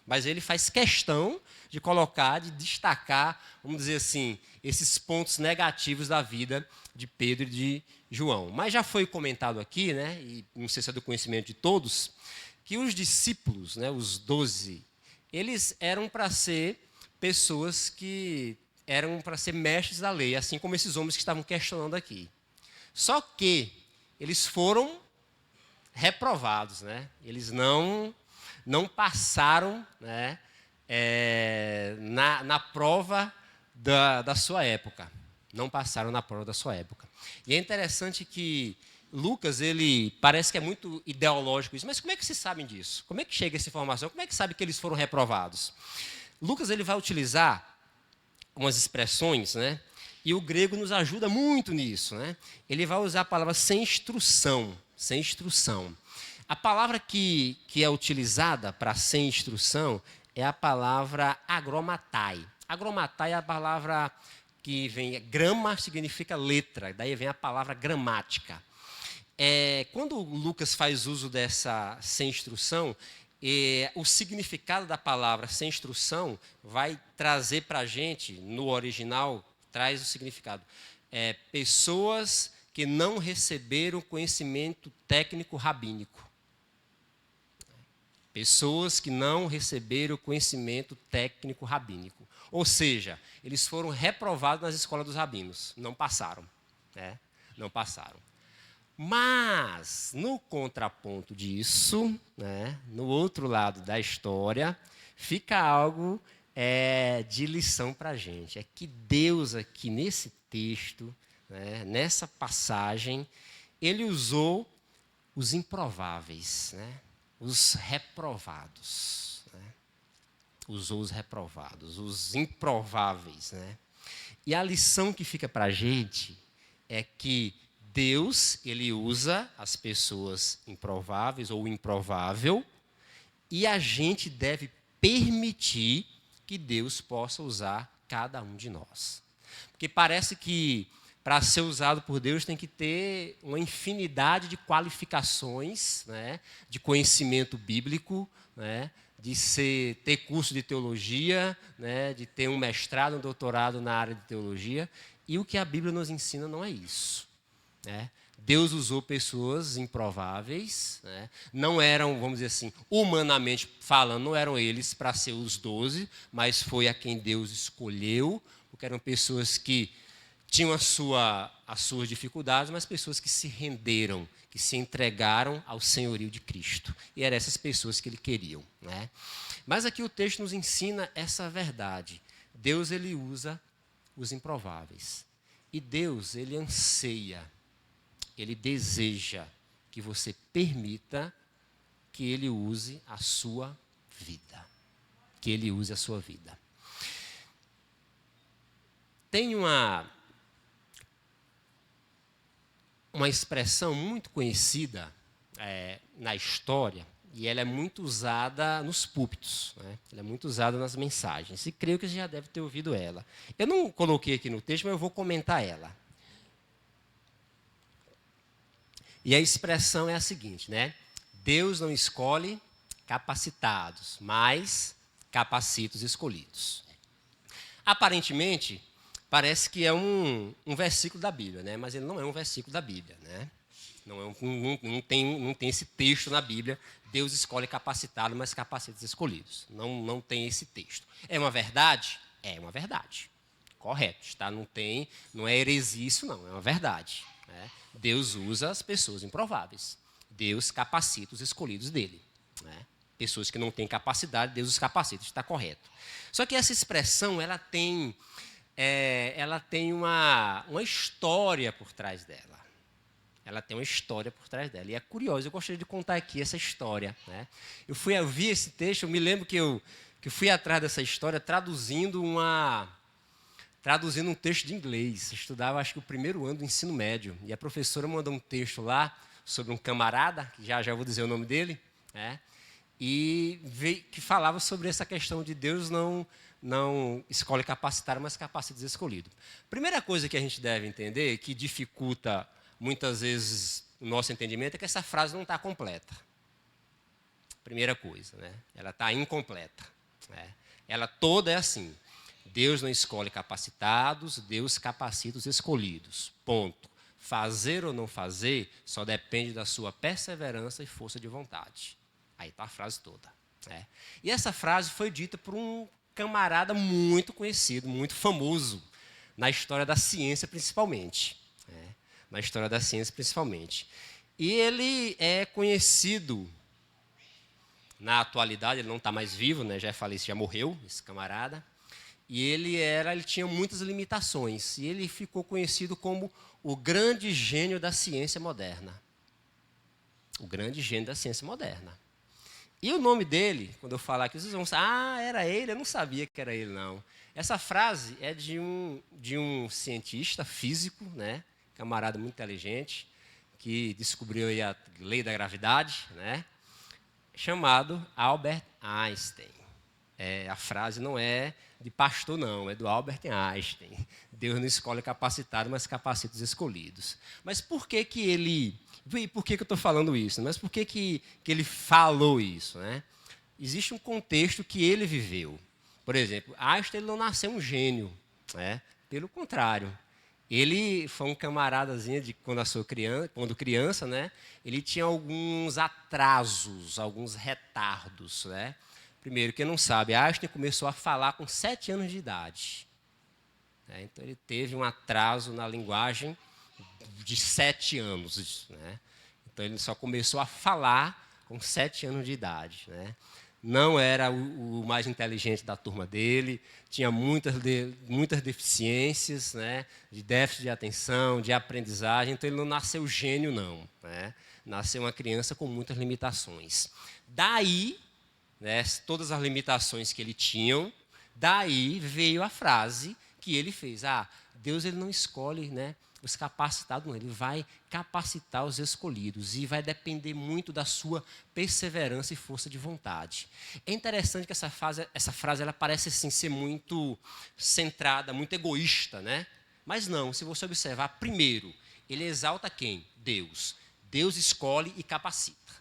Mas ele faz questão de colocar, de destacar, vamos dizer assim, esses pontos negativos da vida de Pedro e de João. Mas já foi comentado aqui, né, e não sei se é do conhecimento de todos, que os discípulos, né, os 12, eles eram para ser pessoas que eram para ser mestres da lei, assim como esses homens que estavam questionando aqui. Só que eles foram reprovados, né? Eles não passaram, né, na prova da sua época. Não passaram na prova da sua época. E é interessante que Lucas, ele parece que é muito ideológico isso, mas como é que vocês sabem disso? Como é que chega essa informação? Como é que sabe que eles foram reprovados? Lucas, ele vai utilizar umas expressões, né? E o grego nos ajuda muito nisso, né? Ele vai usar a palavra sem instrução, sem instrução. A palavra que é utilizada para sem instrução é a palavra agromatai. Agromatai é a palavra que vem, grama significa letra, daí vem a palavra gramática. Quando Lucas faz uso dessa sem instrução, o significado da palavra sem instrução vai trazer para a gente, no original, traz o significado. Pessoas que não receberam conhecimento técnico rabínico. Pessoas que não receberam conhecimento técnico rabínico. Ou seja, eles foram reprovados nas escolas dos rabinos. Não passaram. Não passaram. Mas, no contraponto disso, né, no outro lado da história, fica algo de lição para a gente. É que Deus aqui nesse texto, né, nessa passagem, ele usou os improváveis, né, os reprovados. Né, usou os reprovados, os improváveis. Né. E a lição que fica para a gente é que Deus, ele usa as pessoas improváveis ou improvável, e a gente deve permitir que Deus possa usar cada um de nós. Porque parece que para ser usado por Deus tem que ter uma infinidade de qualificações, né, de conhecimento bíblico, né, de ter curso de teologia, né, de ter um mestrado, um doutorado na área de teologia, e o que a Bíblia nos ensina não é isso. Deus usou pessoas improváveis, né? Não eram, vamos dizer assim, humanamente falando, não eram eles para ser os 12, mas foi a quem Deus escolheu, porque eram pessoas que tinham as suas dificuldades, mas pessoas que se renderam, que se entregaram ao senhorio de Cristo. E eram essas pessoas que ele queria. Né? Mas aqui o texto nos ensina essa verdade. Deus, ele usa os improváveis. E Deus, ele anseia, ele deseja que você permita que ele use a sua vida. Que ele use a sua vida. Tem uma expressão muito conhecida na história, e ela é muito usada nos púlpitos, né? Ela é muito usada nas mensagens, e creio que você já deve ter ouvido ela. Eu não coloquei aqui no texto, mas eu vou comentar ela. E a expressão é a seguinte, né? Deus não escolhe capacitados, mas capacita os escolhidos. Aparentemente, parece que é um versículo da Bíblia, né? Mas ele não é um versículo da Bíblia. Né? Não tem esse texto na Bíblia, Deus escolhe capacitado, mas capacita os escolhidos. Não tem esse texto. É uma verdade? É uma verdade. Correto. Tá? Não é heresia isso, não. É uma verdade. Né? Deus usa as pessoas improváveis. Deus capacita os escolhidos dele. Né? Pessoas que não têm capacidade, Deus os capacita. Está correto. Só que essa expressão, ela tem uma história por trás dela. Ela tem uma história por trás dela. E é curioso, eu gostaria de contar aqui essa história. Né? Eu vi esse texto, eu me lembro que eu fui atrás dessa história traduzindo um texto de inglês. Eu estudava, acho que o primeiro ano do ensino médio. E a professora mandou um texto lá sobre um camarada, que já vou dizer o nome dele, né? Que falava sobre essa questão de Deus não escolhe capacitado, mas capacita os escolhidos. Primeira coisa que a gente deve entender, que dificulta muitas vezes o nosso entendimento, é que essa frase não está completa. Primeira coisa, né? Ela está incompleta. Ela toda é assim. Deus não escolhe capacitados, Deus capacita os escolhidos. Ponto. Fazer ou não fazer só depende da sua perseverança e força de vontade. Aí está a frase toda. E essa frase foi dita por um camarada muito conhecido, muito famoso, na história da ciência principalmente. Na história da ciência principalmente. E ele é conhecido, na atualidade, ele não está mais vivo, né, já falecido, já morreu, esse camarada. E ele tinha muitas limitações. E ele ficou conhecido como o grande gênio da ciência moderna. O grande gênio da ciência moderna. E o nome dele, quando eu falar aqui, vocês vão falar, era ele? Eu não sabia que era ele, não. Essa frase é de um cientista físico, né, camarada muito inteligente, que descobriu aí a lei da gravidade, né, chamado Albert Einstein. A frase não é de pastor, não, é do Albert Einstein. Deus não escolhe capacitado, mas capacita os escolhidos. Mas por que ele... Por que eu estou falando isso? Mas por que ele falou isso? Né? Existe um contexto que ele viveu. Por exemplo, Einstein não nasceu um gênio. Né? Pelo contrário. Ele foi um camaradazinho de quando criança, né? Ele tinha alguns atrasos, alguns retardos. Né? Primeiro, quem não sabe, Einstein começou a falar com 7 anos de idade. Então, ele teve um atraso na linguagem de 7 anos. Né? Então, ele só começou a falar com 7 anos de idade. Né? Não era o mais inteligente da turma dele, tinha muitas deficiências, né? De déficit de atenção, de aprendizagem, então ele não nasceu gênio, não. Né? Nasceu uma criança com muitas limitações. Daí, né, todas as limitações que ele tinha, daí veio a frase que ele fez. Deus ele não escolhe, né, os capacitados, não. Ele vai capacitar os escolhidos e vai depender muito da sua perseverança e força de vontade. É interessante que essa frase ela parece assim, ser muito centrada, muito egoísta, né? Mas não, se você observar, primeiro, ele exalta quem? Deus. Deus escolhe e capacita.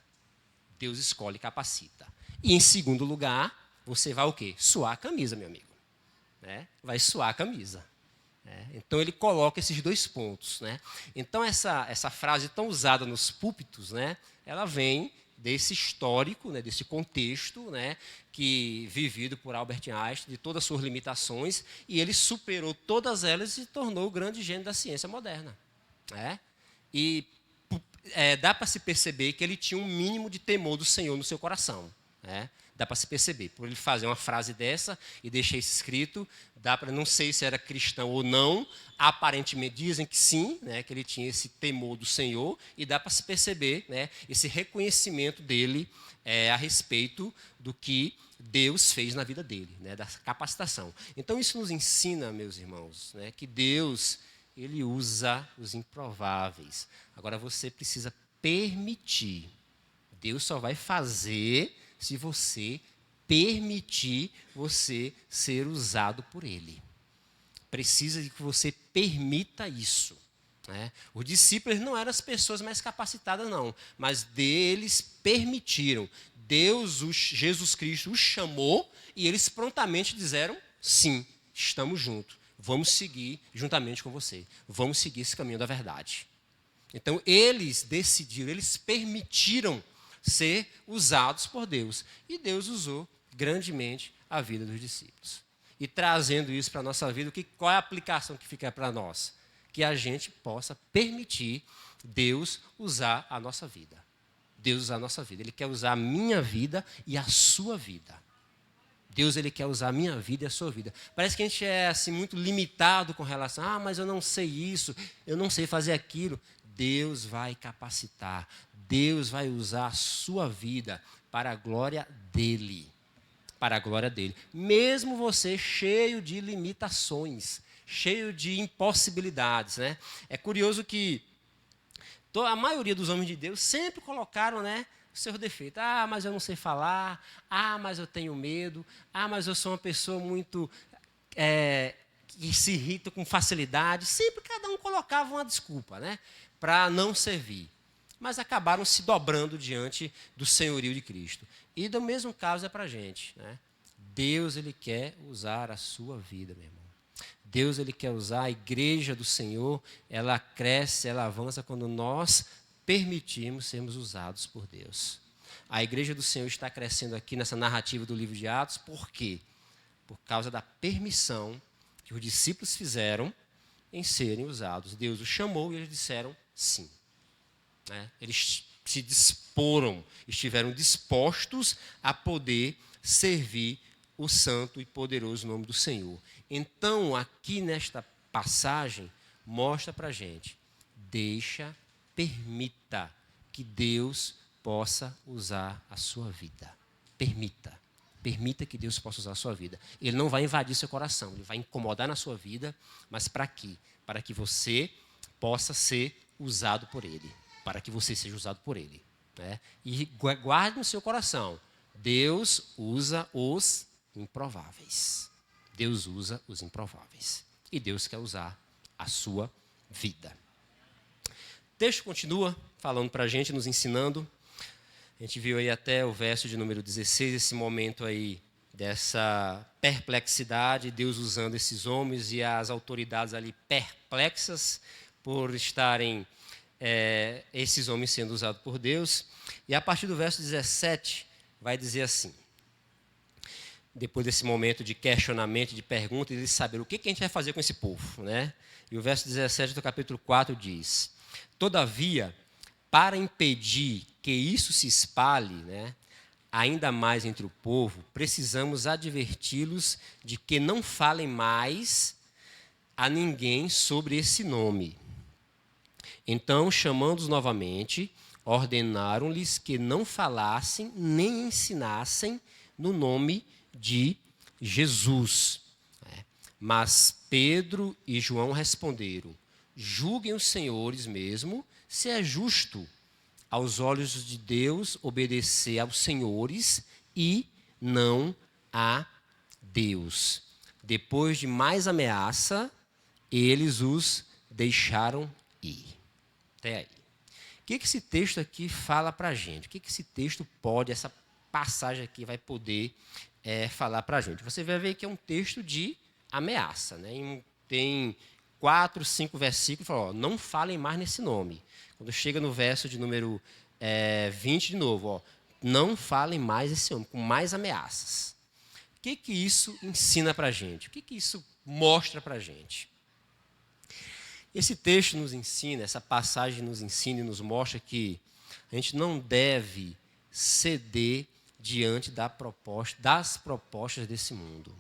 Deus escolhe e capacita. E, em segundo lugar, você vai o quê? Suar a camisa, meu amigo. Né? Vai suar a camisa. Então, ele coloca esses 2 pontos. Né? Então, essa frase tão usada nos púlpitos, né, ela vem desse histórico, né, desse contexto, né, vivido por Albert Einstein, de todas as suas limitações, e ele superou todas elas e se tornou o grande gênio da ciência moderna. Né? E dá para se perceber que ele tinha um mínimo de temor do Senhor no seu coração. Né? Dá para se perceber. Por ele fazer uma frase dessa e deixar isso escrito, dá para, não sei se era cristão ou não, aparentemente dizem que sim, né, que ele tinha esse temor do Senhor, e dá para se perceber, né, esse reconhecimento dele a respeito do que Deus fez na vida dele, né, da capacitação. Então, isso nos ensina, meus irmãos, né, que Deus ele usa os improváveis. Agora, você precisa permitir. Deus só vai fazer se você permitir você ser usado por Ele. Precisa de que você permita isso. Né? Os discípulos não eram as pessoas mais capacitadas, não, mas eles permitiram. Jesus Cristo os chamou e eles prontamente disseram, sim, estamos juntos, vamos seguir juntamente com você, vamos seguir esse caminho da verdade. Então, eles decidiram, eles permitiram ser usados por Deus. E Deus usou grandemente a vida dos discípulos. E trazendo isso para a nossa vida, qual é a aplicação que fica para nós? Que a gente possa permitir Deus usar a nossa vida. Deus usar a nossa vida. Ele quer usar a minha vida e a sua vida. Deus ele quer usar a minha vida e a sua vida. Parece que a gente é assim, muito limitado com relação, mas eu não sei isso, eu não sei fazer aquilo. Deus vai capacitar. Deus vai usar a sua vida para a glória dEle. Para a glória dEle. Mesmo você cheio de limitações, cheio de impossibilidades. Né? É curioso que a maioria dos homens de Deus sempre colocaram, né, seus defeitos. Mas eu não sei falar. Mas eu tenho medo. Mas eu sou uma pessoa muito... que se irrita com facilidade. Sempre cada um colocava uma desculpa, né, para não servir. Mas acabaram se dobrando diante do senhorio de Cristo. E do mesmo caso é para a gente. Né? Deus, Ele quer usar a sua vida, meu irmão. Deus, Ele quer usar a igreja do Senhor, ela cresce, ela avança quando nós permitirmos sermos usados por Deus. A igreja do Senhor está crescendo aqui nessa narrativa do livro de Atos, por quê? Por causa da permissão que os discípulos fizeram em serem usados. Deus os chamou e eles disseram sim. Eles se disporam, estiveram dispostos a poder servir o santo e poderoso nome do Senhor. Então, aqui nesta passagem, mostra para a gente, permita que Deus possa usar a sua vida. Permita que Deus possa usar a sua vida. Ele não vai invadir seu coração, ele vai incomodar na sua vida, mas para quê? Para que você possa ser usado por ele, para que você seja usado por ele. E guarde no seu coração, Deus usa os improváveis. Deus usa os improváveis. E Deus quer usar a sua vida. O texto continua falando para a gente, nos ensinando. A gente viu aí até o verso de número 16, esse momento aí dessa perplexidade, Deus usando esses homens e as autoridades ali perplexas por estarem esses homens sendo usados por Deus. E a partir do verso 17 vai dizer assim, depois desse momento de questionamento, de pergunta, eles saberam o que a gente vai fazer com esse povo. E o verso 17 do capítulo 4 diz, todavia, para impedir que isso se espalhe, ainda mais entre o povo, precisamos adverti-los de que não falem mais a ninguém sobre esse nome. Então, chamando-os novamente, ordenaram-lhes que não falassem nem ensinassem no nome de Jesus. Mas Pedro e João responderam, julguem os senhores mesmo, se é justo aos olhos de Deus obedecer aos senhores e não a Deus. Depois de mais ameaça, eles os deixaram ir. Até aí. O que esse texto aqui fala para a gente? O que esse texto pode, essa passagem aqui vai poder falar para a gente? Você vai ver que é um texto de ameaça. Tem 4, 5 versículos, fala, não falem mais nesse nome. Quando chega no verso de número 20 de novo, não falem mais esse nome, com mais ameaças. O que isso ensina para a gente? O que isso mostra para a gente? Esse texto nos ensina, essa passagem nos ensina e nos mostra que a gente não deve ceder diante das propostas desse mundo,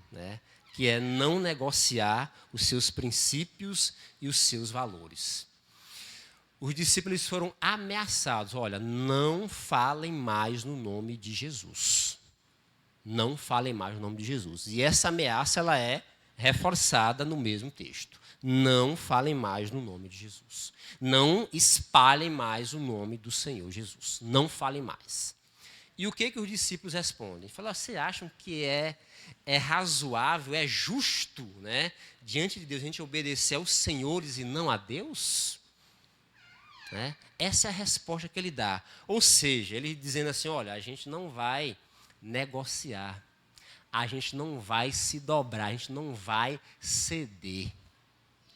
que é não negociar os seus princípios e os seus valores. Os discípulos foram ameaçados, olha, não falem mais no nome de Jesus. Não falem mais no nome de Jesus. E essa ameaça ela é reforçada no mesmo texto. Não falem mais no nome de Jesus. Não espalhem mais o nome do Senhor Jesus. Não falem mais. E o que os discípulos respondem? Falam, vocês acham que é razoável, é justo, diante de Deus, a gente obedecer aos senhores e não a Deus? Essa é a resposta que ele dá. Ou seja, ele dizendo assim, olha, a gente não vai negociar, a gente não vai se dobrar, a gente não vai ceder.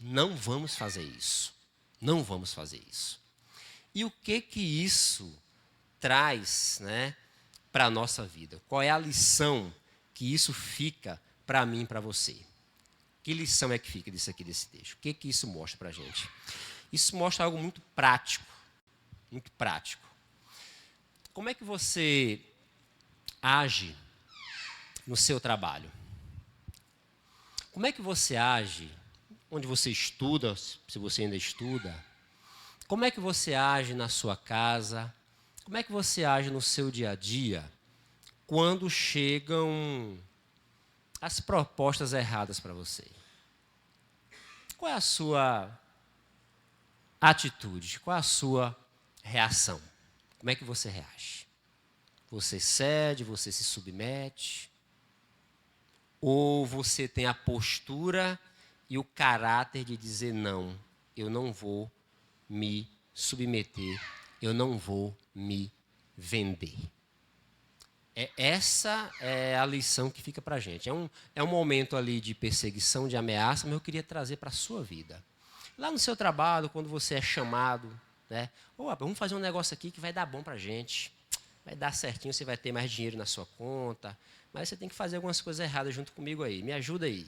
Não vamos fazer isso. Não vamos fazer isso. E o que isso traz, para a nossa vida? Qual é a lição que isso fica para mim e para você? Que lição é que fica disso aqui, desse texto? O que isso mostra para a gente? Isso mostra algo muito prático. Muito prático. Como é que você age no seu trabalho? Como é que você age onde você estuda, se você ainda estuda? Como é que você age na sua casa? Como é que você age no seu dia a dia quando chegam as propostas erradas para você? Qual é a sua atitude? Qual é a sua reação? Como é que você reage? Você cede, você se submete? Ou você tem a postura e o caráter de dizer não, eu não vou me submeter, eu não vou me vender? Essa é a lição que fica para a gente. É um momento ali de perseguição, de ameaça, mas eu queria trazer para a sua vida. Lá no seu trabalho, quando você é chamado, né? Vamos fazer um negócio aqui que vai dar bom para a gente. Vai dar certinho, você vai ter mais dinheiro na sua conta, mas você tem que fazer algumas coisas erradas junto comigo aí. Me ajuda aí.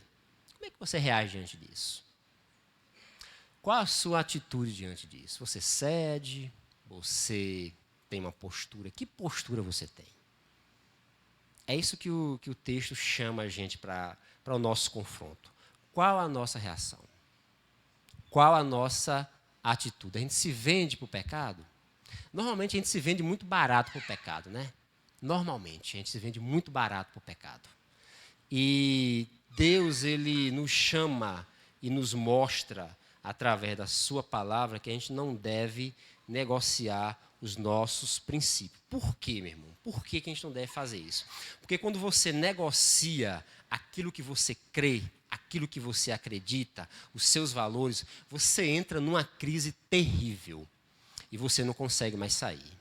Como é que você reage diante disso? Qual a sua atitude diante disso? Você cede? Você tem uma postura? Que postura você tem? É isso que o texto chama a gente para o nosso confronto. Qual a nossa reação? Qual a nossa atitude? A gente se vende para o pecado? Normalmente a gente se vende muito barato para o pecado, né? Normalmente a gente se vende muito barato para o pecado. E Deus, ele nos chama e nos mostra, através da sua palavra, que a gente não deve negociar os nossos princípios. Por quê, meu irmão? Por que a gente não deve fazer isso? Porque quando você negocia aquilo que você crê, aquilo que você acredita, os seus valores, você entra numa crise terrível e você não consegue mais sair.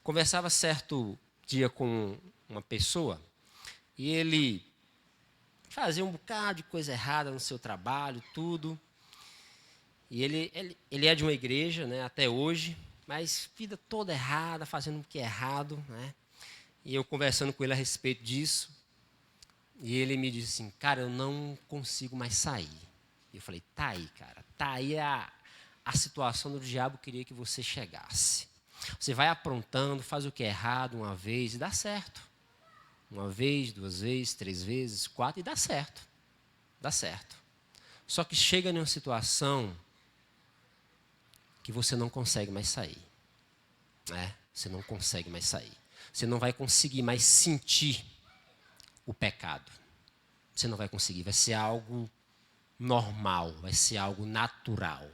Conversava certo dia com uma pessoa e ele fazia um bocado de coisa errada no seu trabalho, tudo. E ele é de uma igreja, né, até hoje, mas vida toda errada, fazendo o que é errado, né? E eu conversando com ele a respeito disso, e ele me disse assim, cara, eu não consigo mais sair. E eu falei, tá aí, cara, tá aí a situação do diabo queria que você chegasse. Você vai aprontando, faz o que é errado uma vez e dá certo. Uma vez, duas vezes, três vezes, quatro, e dá certo. Dá certo. Só que chega numa situação que você não consegue mais sair. Né? Você não consegue mais sair. Você não vai conseguir mais sentir o pecado. Você não vai conseguir. Vai ser algo normal, vai ser algo natural.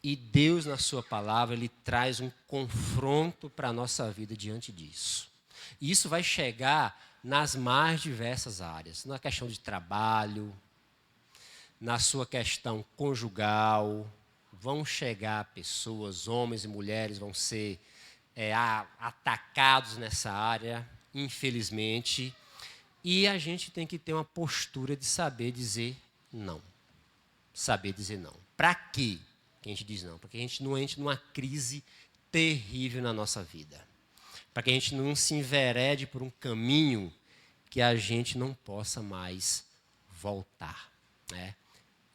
E Deus, na sua palavra, Ele traz um confronto para a nossa vida diante disso. E isso vai chegar nas mais diversas áreas. Na questão de trabalho, na sua questão conjugal. Vão chegar pessoas, homens e mulheres, vão ser atacados nessa área, infelizmente. E a gente tem que ter uma postura de saber dizer não. Saber dizer não. Para quê que a gente diz não? Para que a gente não entre numa crise terrível na nossa vida. Para que a gente não se enverede por um caminho que a gente não possa mais voltar. Né?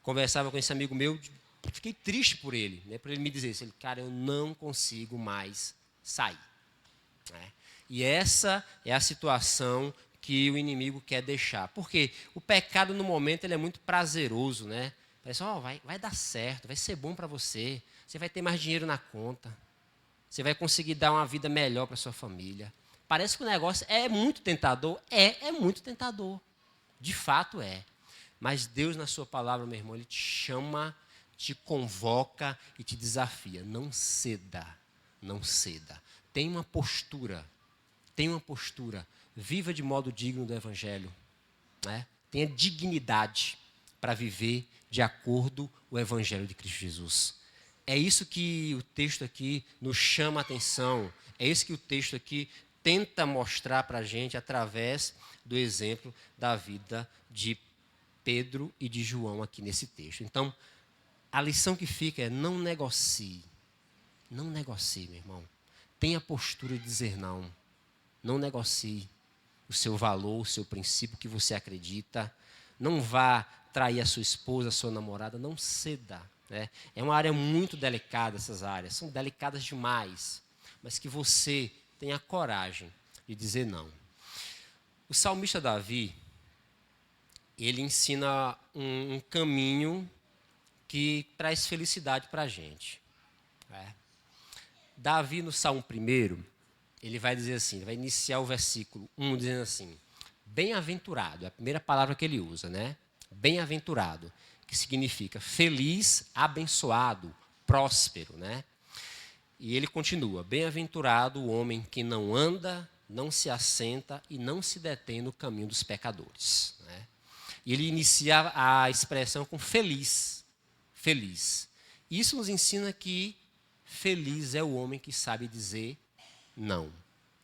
Conversava com esse amigo meu, fiquei triste por ele, né? Por ele me dizer isso. Ele, cara, eu não consigo mais sair. Né? E essa é a situação que o inimigo quer deixar. Porque o pecado, no momento, ele é muito prazeroso, né? Parece, vai dar certo, vai ser bom para você, você vai ter mais dinheiro na conta, você vai conseguir dar uma vida melhor para sua família. Parece que o negócio é muito tentador. É muito tentador. De fato é. Mas Deus, na sua palavra, meu irmão, Ele te chama, te convoca e te desafia. Não ceda, não ceda. Tenha uma postura. Viva de modo digno do Evangelho. Né? Tenha dignidade para viver de acordo com o Evangelho de Cristo Jesus. É isso que o texto aqui nos chama a atenção. É isso que o texto aqui tenta mostrar para a gente através do exemplo da vida de Pedro e de João aqui nesse texto. Então, a lição que fica é não negocie. Não negocie, meu irmão. Tenha a postura de dizer não. Não negocie o seu valor, o seu princípio que você acredita. Não vá trair a sua esposa, a sua namorada. Não ceda. Né? É uma área muito delicada, essas áreas. São delicadas demais. Mas que você tenha coragem de dizer não. O salmista Davi, ele ensina um caminho que traz felicidade para a gente. Né? Davi, no Salmo 1, ele vai dizer assim, ele vai iniciar o versículo 1 dizendo assim, bem-aventurado, é a primeira palavra que ele usa, né? Bem-aventurado, que significa feliz, abençoado, próspero, né? E ele continua, bem-aventurado o homem que não anda, não se assenta e não se detém no caminho dos pecadores. Né? E ele inicia a expressão com feliz, feliz. Isso nos ensina que feliz é o homem que sabe dizer não.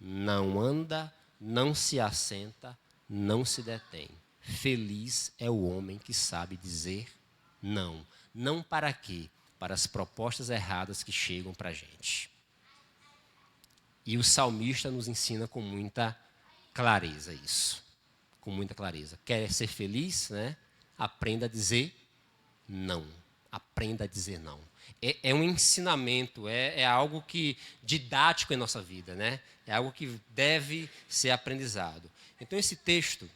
não anda, não se assenta, não se detém. Feliz é o homem que sabe dizer não. Não para quê? Para as propostas erradas que chegam para a gente. E o salmista nos ensina com muita clareza isso. Com muita clareza. Quer ser feliz, né? Aprenda a dizer não. Aprenda a dizer não. É um ensinamento, é algo que didático em nossa vida, né? É algo que deve ser aprendizado. Então, esse texto,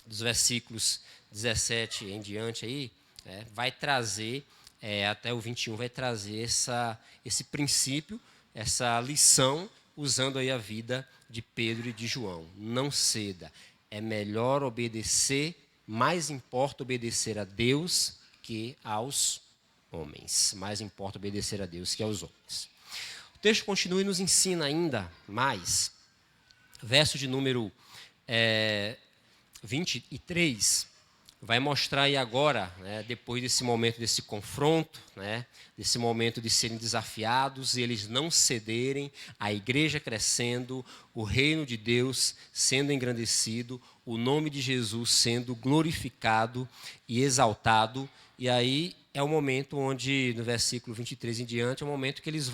dos versículos 17 em diante, aí, vai trazer, até o 21, vai trazer esse princípio, essa lição, usando aí a vida de Pedro e de João. Não ceda. É melhor obedecer, mais importa obedecer a Deus que aos homens. Mais importa obedecer a Deus que aos homens. O texto continua e nos ensina ainda mais. Verso de número 23 vai mostrar aí agora, né, depois desse momento, desse confronto, né, desse momento de serem desafiados e eles não cederem, a igreja crescendo, o reino de Deus sendo engrandecido, o nome de Jesus sendo glorificado e exaltado. E aí é o momento onde, no versículo 23 em diante, é o momento que eles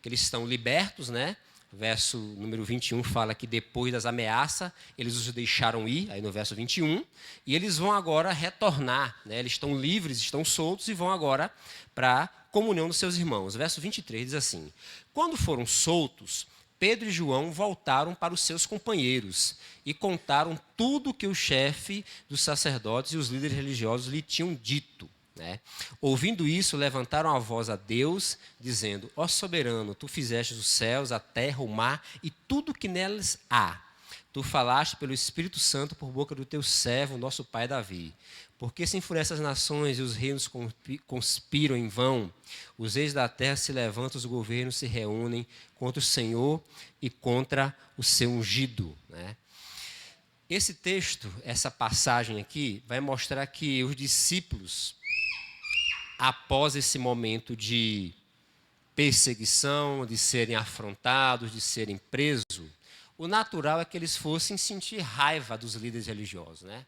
estão libertos, né? Verso número 21 fala que depois das ameaças, eles os deixaram ir, aí no verso 21, e eles vão agora retornar, né? Eles estão livres, estão soltos e vão agora para a comunhão dos seus irmãos. Verso 23 diz assim: quando foram soltos, Pedro e João voltaram para os seus companheiros e contaram tudo o que o chefe dos sacerdotes e os líderes religiosos lhe tinham dito. Né? Ouvindo isso, levantaram a voz a Deus, dizendo: ó soberano, tu fizeste os céus, a terra, o mar e tudo o que neles há. Tu falaste pelo Espírito Santo por boca do teu servo, nosso pai Davi. Porque se enfurecem as nações e os reinos conspiram em vão, os reis da terra se levantam, os governos se reúnem contra o Senhor e contra o seu ungido. Né? Esse texto, essa passagem aqui, vai mostrar que os discípulos, após esse momento de perseguição, de serem afrontados, de serem presos, o natural é que eles fossem sentir raiva dos líderes religiosos, né?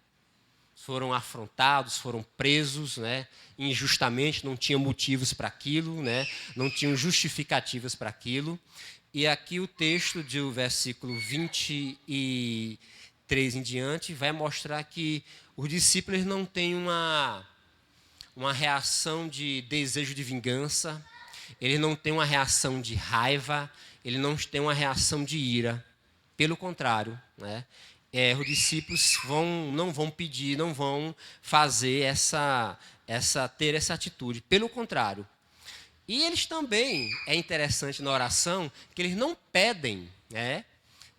Foram afrontados, foram presos, né? Injustamente, não tinham motivos para aquilo, né? Não tinham justificativas para aquilo. E aqui o texto do versículo 23 em diante vai mostrar que os discípulos não têm uma reação de desejo de vingança, ele não tem uma reação de raiva, ele não tem uma reação de ira. Pelo contrário, né? Os discípulos não vão pedir, não vão fazer ter essa atitude. Pelo contrário. E eles também, é interessante na oração, que eles não pedem, né,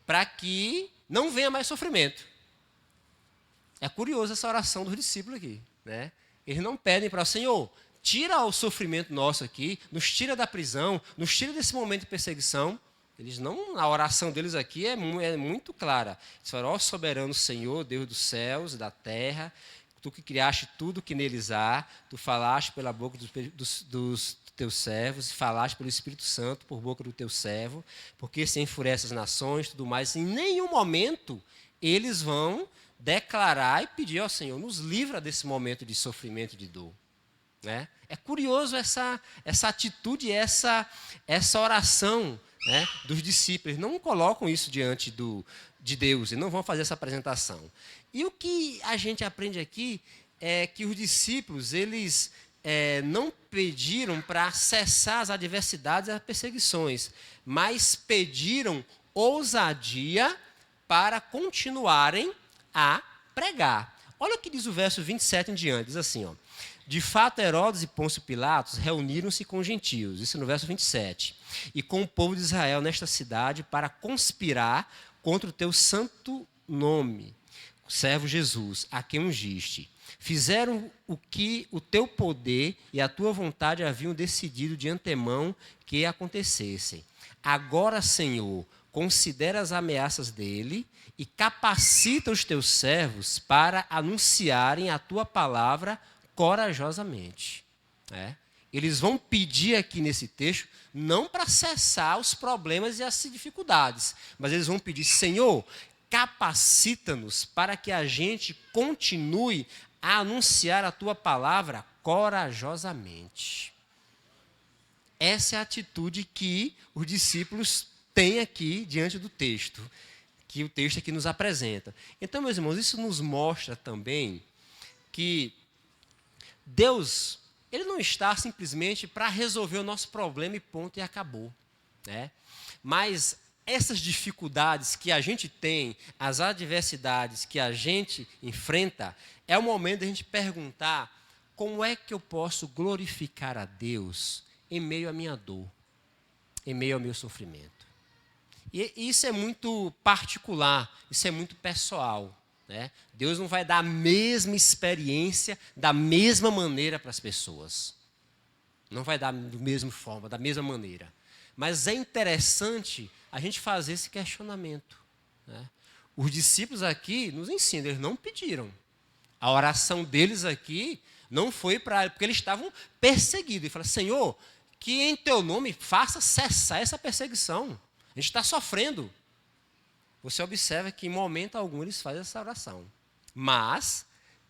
para que não venha mais sofrimento. É curioso essa oração dos discípulos aqui, né? Eles não pedem para o Senhor, tira o sofrimento nosso aqui, nos tira da prisão, nos tira desse momento de perseguição. Eles não, a oração deles aqui é muito clara. Eles falam: ó soberano Senhor, Deus dos céus e da terra, tu que criaste tudo que neles há, tu falaste pela boca dos teus servos, falaste pelo Espírito Santo por boca do teu servo, porque se enfurece as nações e tudo mais. Em nenhum momento eles vão declarar e pedir ao Senhor: nos livra desse momento de sofrimento e de dor. Né? É curioso essa atitude, essa oração, né, dos discípulos. Eles não colocam isso diante de Deus, e não vão fazer essa apresentação. E o que a gente aprende aqui é que os discípulos, eles não pediram para cessar as adversidades e as perseguições, mas pediram ousadia para continuarem a pregar. Olha o que diz o verso 27 em diante, diz assim, ó: de fato, Herodes e Pôncio Pilatos reuniram-se com os gentios, isso no verso 27, e com o povo de Israel nesta cidade para conspirar contra o teu santo nome, o servo Jesus, a quem ungiste. Fizeram o que o teu poder e a tua vontade haviam decidido de antemão que acontecessem. Agora, Senhor, considera as ameaças dele e capacita os teus servos para anunciarem a tua palavra corajosamente. Eles vão pedir aqui nesse texto, não para cessar os problemas e as dificuldades, mas eles vão pedir: Senhor, capacita-nos para que a gente continue a anunciar a tua palavra corajosamente. Essa é a atitude que os discípulos têm aqui diante do texto, que o texto aqui nos apresenta. Então, meus irmãos, isso nos mostra também que Deus, ele não está simplesmente para resolver o nosso problema e ponto, e acabou, né? Mas essas dificuldades que a gente tem, as adversidades que a gente enfrenta, é o momento de a gente perguntar: como é que eu posso glorificar a Deus em meio à minha dor, em meio ao meu sofrimento? E isso é muito particular, isso é muito pessoal, né? Deus não vai dar a mesma experiência da mesma maneira para as pessoas. Não vai dar da mesma forma, da mesma maneira. Mas é interessante a gente fazer esse questionamento, né? Os discípulos aqui nos ensinam, eles não pediram. A oração deles aqui não foi para... porque eles estavam perseguidos. Ele falou: Senhor, que em teu nome faça cessar essa perseguição. A gente está sofrendo. Você observa que em momento algum eles fazem essa oração. Mas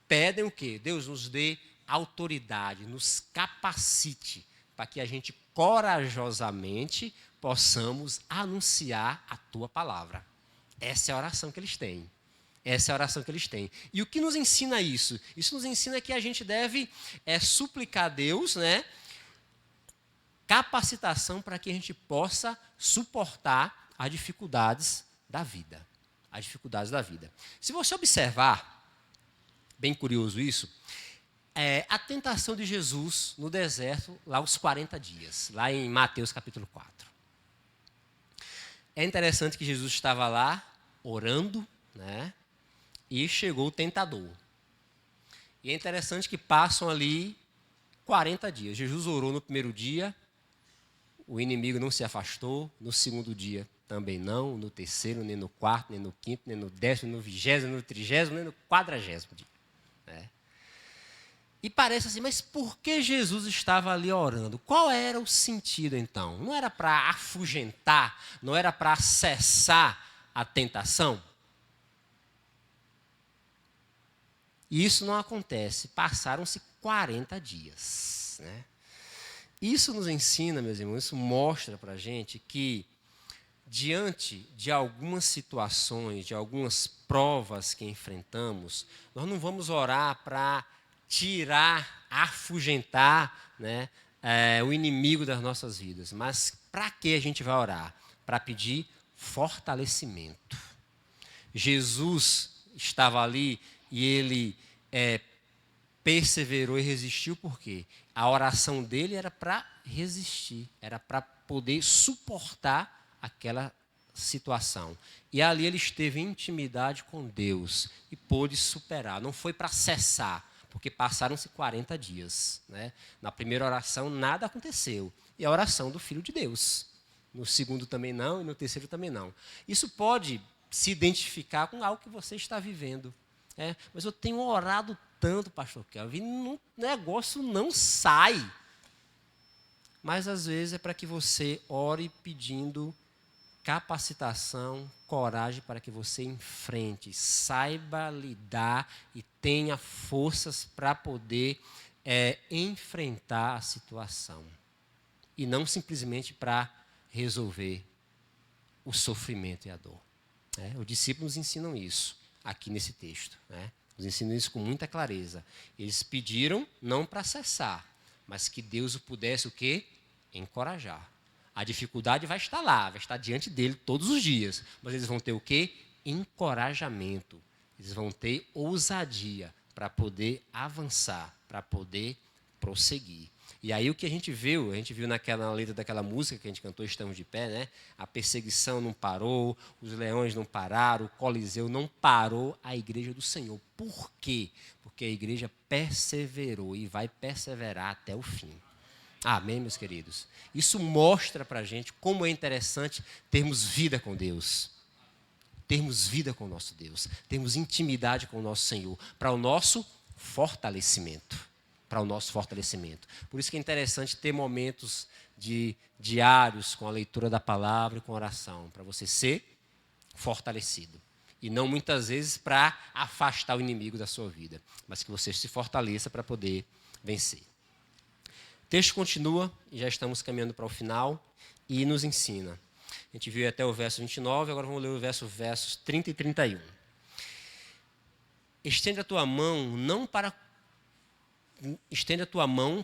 pedem o quê? Deus nos dê autoridade, nos capacite para que a gente corajosamente possamos anunciar a tua palavra. Essa é a oração que eles têm. Essa é a oração que eles têm. E o que nos ensina isso? Isso nos ensina que a gente deve suplicar a Deus, né, capacitação para que a gente possa suportar as dificuldades da vida. As dificuldades da vida. Se você observar, bem curioso isso, a tentação de Jesus no deserto, lá os 40 dias, lá em Mateus capítulo 4. É interessante que Jesus estava lá orando, né, e chegou o tentador. E é interessante que passam ali 40 dias. Jesus orou no primeiro dia, o inimigo não se afastou, no segundo dia também não, no terceiro, nem no quarto, nem no quinto, nem no 10º, nem no 20º, nem no 30º, nem no 40º dia, né? E parece assim, mas por que Jesus estava ali orando? Qual era o sentido então? Não era para afugentar, não era para cessar a tentação? E isso não acontece. Passaram-se 40 dias, né? Isso nos ensina, meus irmãos, isso mostra para a gente que, diante de algumas situações, de algumas provas que enfrentamos, nós não vamos orar para tirar, afugentar, né, o inimigo das nossas vidas. Mas para que a gente vai orar? Para pedir fortalecimento. Jesus estava ali e ele perseverou e resistiu, por quê? A oração dele era para resistir, era para poder suportar aquela situação. E ali ele esteve em intimidade com Deus e pôde superar. Não foi para cessar, porque passaram-se 40 dias, né? Na primeira oração nada aconteceu. E a oração do Filho de Deus. No segundo também não, e no terceiro também não. Isso pode se identificar com algo que você está vivendo. Mas eu tenho orado tanto, pastor Kelvin, o negócio não sai. Mas às vezes é para que você ore pedindo capacitação, coragem para que você enfrente, saiba lidar e tenha forças para poder enfrentar a situação. E não simplesmente para resolver o sofrimento e a dor. Os discípulos nos ensinam isso aqui nesse texto, né? Nos ensinam isso com muita clareza. Eles pediram não para cessar, mas que Deus o pudesse o quê? Encorajar. A dificuldade vai estar lá, vai estar diante dele todos os dias, mas eles vão ter o quê? Encorajamento. Eles vão ter ousadia para poder avançar, para poder prosseguir. E aí o que a gente viu naquela letra daquela música que a gente cantou, Estamos de Pé, né? A perseguição não parou, os leões não pararam, o Coliseu não parou, a igreja do Senhor. Por quê? Porque a igreja perseverou e vai perseverar até o fim. Amém, meus queridos? Isso mostra para a gente como é interessante termos vida com Deus. Termos vida com o nosso Deus. Termos intimidade com o nosso Senhor, para o nosso fortalecimento. para o nosso fortalecimento. Por isso que é interessante ter momentos diários com a leitura da palavra e com oração, para você ser fortalecido. E não muitas vezes para afastar o inimigo da sua vida, mas que você se fortaleça para poder vencer. O texto continua, e já estamos caminhando para o final, e nos ensina. A gente viu até o verso 29, agora vamos ler o versos 30 e 31. Estende a tua mão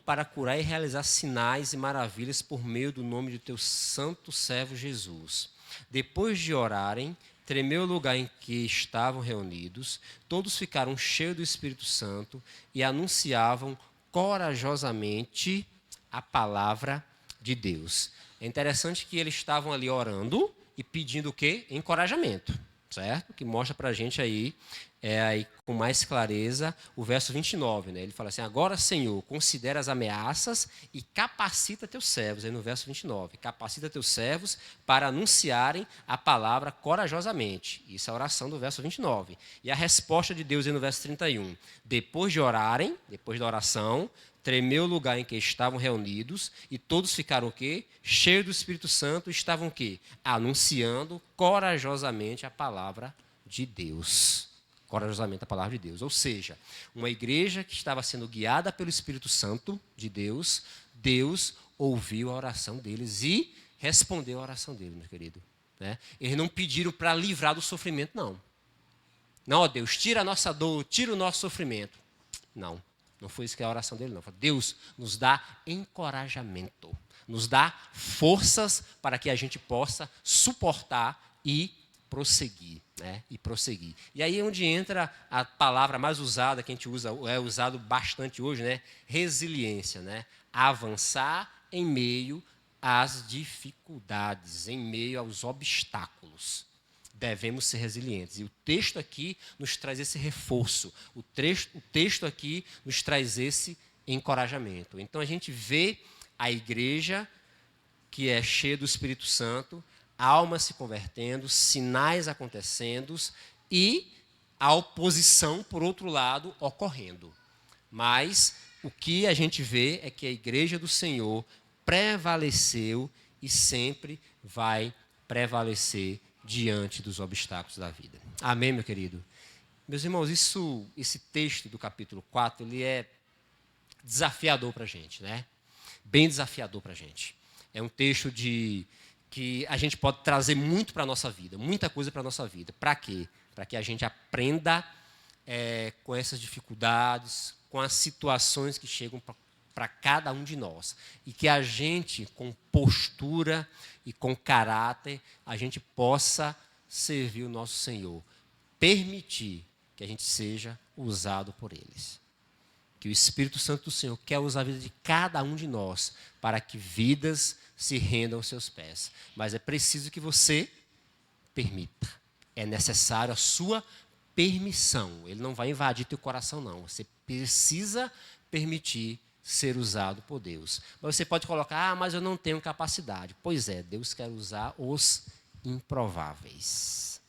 para curar e realizar sinais e maravilhas por meio do nome do teu santo servo Jesus. Depois de orarem, tremeu o lugar em que estavam reunidos, todos ficaram cheios do Espírito Santo e anunciavam corajosamente a palavra de Deus. É interessante que eles estavam ali orando e pedindo o quê? Encorajamento, certo? Que mostra para a gente aí com mais clareza o verso 29, né? Ele fala assim, agora, Senhor, considera as ameaças e capacita teus servos, aí no verso 29, capacita teus servos para anunciarem a palavra corajosamente. Isso é a oração do verso 29. E a resposta de Deus aí no verso 31, depois de orarem, depois da oração, tremeu o lugar em que estavam reunidos e todos ficaram o quê? Cheios do Espírito Santo, estavam o quê? Anunciando corajosamente a palavra de Deus. Corajosamente a palavra de Deus. Ou seja, uma igreja que estava sendo guiada pelo Espírito Santo de Deus, Deus ouviu a oração deles e respondeu a oração deles, meu querido. Né? Eles não pediram para livrar do sofrimento, não. Não, ó Deus, tira a nossa dor, tira o nosso sofrimento. Não, não foi isso que é a oração dele, não. Deus nos dá encorajamento, nos dá forças para que a gente possa suportar e prosseguir, né? E prosseguir. E aí é onde entra a palavra mais usada, que a gente usa, é usado bastante hoje, né? Resiliência, né? Avançar em meio às dificuldades, em meio aos obstáculos. Devemos ser resilientes. E o texto aqui nos traz esse reforço. O texto aqui nos traz esse encorajamento. Então a gente vê a igreja que é cheia do Espírito Santo, almas se convertendo, sinais acontecendo e a oposição, por outro lado, ocorrendo. Mas o que a gente vê é que a igreja do Senhor prevaleceu e sempre vai prevalecer diante dos obstáculos da vida. Amém, meu querido? Meus irmãos, esse texto do capítulo 4, ele é desafiador para a gente, né? Bem desafiador para a gente. É um texto que a gente pode trazer muito para a nossa vida, muita coisa para a nossa vida. Para quê? Para que a gente aprenda com essas dificuldades, com as situações que chegam para cada um de nós. E que a gente, com postura e com caráter, a gente possa servir o nosso Senhor. Permitir que a gente seja usado por eles. Que o Espírito Santo do Senhor quer usar a vida de cada um de nós para que vidas se rendam aos seus pés. Mas é preciso que você permita. É necessário a sua permissão. Ele não vai invadir teu coração, não. Você precisa permitir ser usado por Deus. Mas você pode colocar, mas eu não tenho capacidade. Pois é, Deus quer usar os improváveis.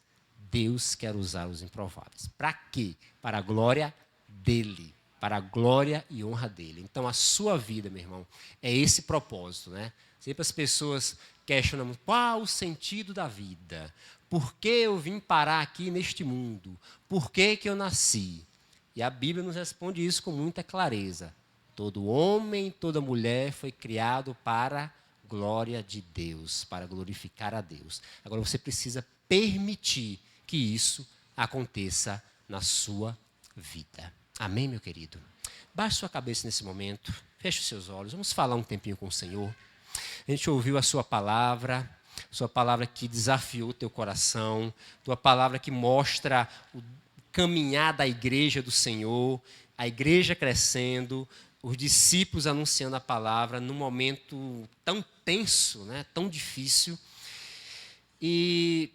Deus quer usar os improváveis. Para quê? Para a glória dele. Para a glória e honra dele. Então, a sua vida, meu irmão, é esse propósito, né? Sempre as pessoas questionam qual o sentido da vida. Por que eu vim parar aqui neste mundo? Por que eu nasci? E a Bíblia nos responde isso com muita clareza. Todo homem, toda mulher foi criado para a glória de Deus, para glorificar a Deus. Agora você precisa permitir que isso aconteça na sua vida. Amém, meu querido? Baixe sua cabeça nesse momento, feche os seus olhos, vamos falar um tempinho com o Senhor. A gente ouviu a sua palavra que desafiou o teu coração, tua palavra que mostra o caminhar da igreja do Senhor, a igreja crescendo, os discípulos anunciando a palavra num momento tão tenso, né, tão difícil. E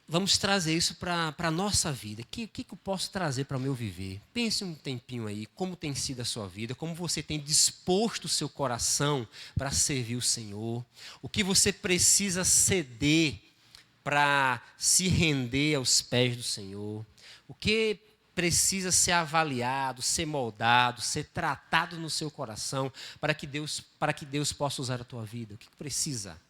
vamos trazer isso para a nossa vida. O que eu posso trazer para o meu viver? Pense um tempinho aí, como tem sido a sua vida, como você tem disposto o seu coração para servir o Senhor, o que você precisa ceder para se render aos pés do Senhor, o que precisa ser avaliado, ser moldado, ser tratado no seu coração para que Deus possa usar a tua vida? O que precisa?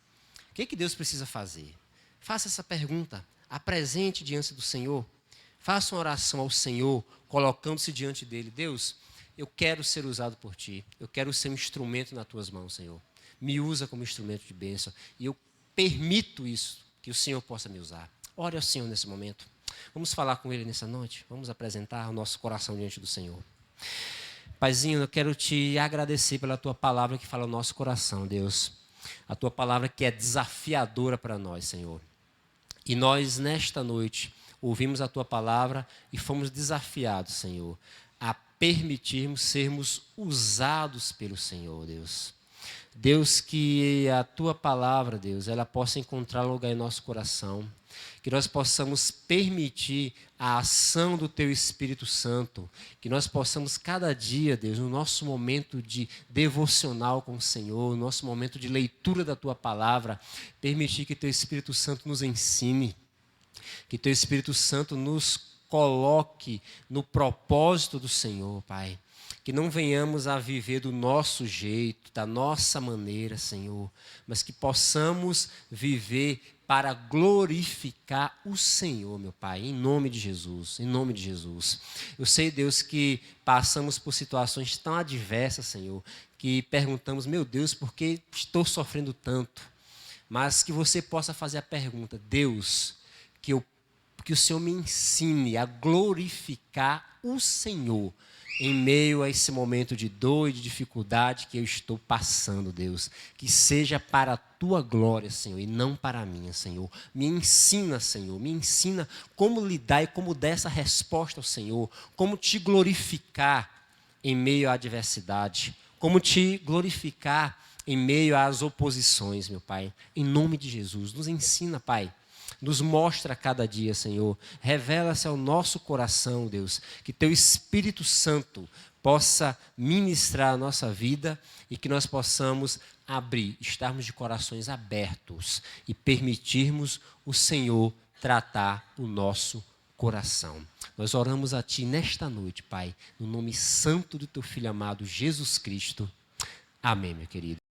O que Deus precisa fazer? Faça essa pergunta, apresente diante do Senhor, faça uma oração ao Senhor, colocando-se diante dele. Deus, eu quero ser usado por Ti, eu quero ser um instrumento nas Tuas mãos, Senhor. Me usa como instrumento de bênção e eu permito isso, que o Senhor possa me usar. Ore ao Senhor nesse momento. Vamos falar com Ele nessa noite, vamos apresentar o nosso coração diante do Senhor. Paizinho, eu quero Te agradecer pela Tua palavra que fala no nosso coração, Deus. A Tua palavra que é desafiadora para nós, Senhor. E nós, nesta noite, ouvimos a Tua palavra e fomos desafiados, Senhor, a permitirmos sermos usados pelo Senhor, Deus. Deus, que a Tua palavra, Deus, ela possa encontrar lugar em nosso coração, que nós possamos permitir a ação do Teu Espírito Santo, que nós possamos cada dia, Deus, no nosso momento de devocional com o Senhor, no nosso momento de leitura da Tua palavra, permitir que Teu Espírito Santo nos ensine, que Teu Espírito Santo nos coloque no propósito do Senhor, Pai. Que não venhamos a viver do nosso jeito, da nossa maneira, Senhor, mas que possamos viver para glorificar o Senhor, meu Pai, em nome de Jesus, em nome de Jesus. Eu sei, Deus, que passamos por situações tão adversas, Senhor, que perguntamos, meu Deus, por que estou sofrendo tanto? Mas que você possa fazer a pergunta, Deus, que o Senhor me ensine a glorificar o Senhor, em meio a esse momento de dor e de dificuldade que eu estou passando, Deus. Que seja para a Tua glória, Senhor, e não para a minha, Senhor. Me ensina, Senhor, me ensina como lidar e como dar essa resposta ao Senhor. Como Te glorificar em meio à adversidade. Como Te glorificar em meio às oposições, meu Pai. Em nome de Jesus, nos ensina, Pai. Nos mostra a cada dia, Senhor. Revela-se ao nosso coração, Deus, que Teu Espírito Santo possa ministrar a nossa vida e que nós possamos abrir, estarmos de corações abertos e permitirmos o Senhor tratar o nosso coração. Nós oramos a Ti nesta noite, Pai, no nome santo do Teu Filho amado, Jesus Cristo. Amém, meu querido.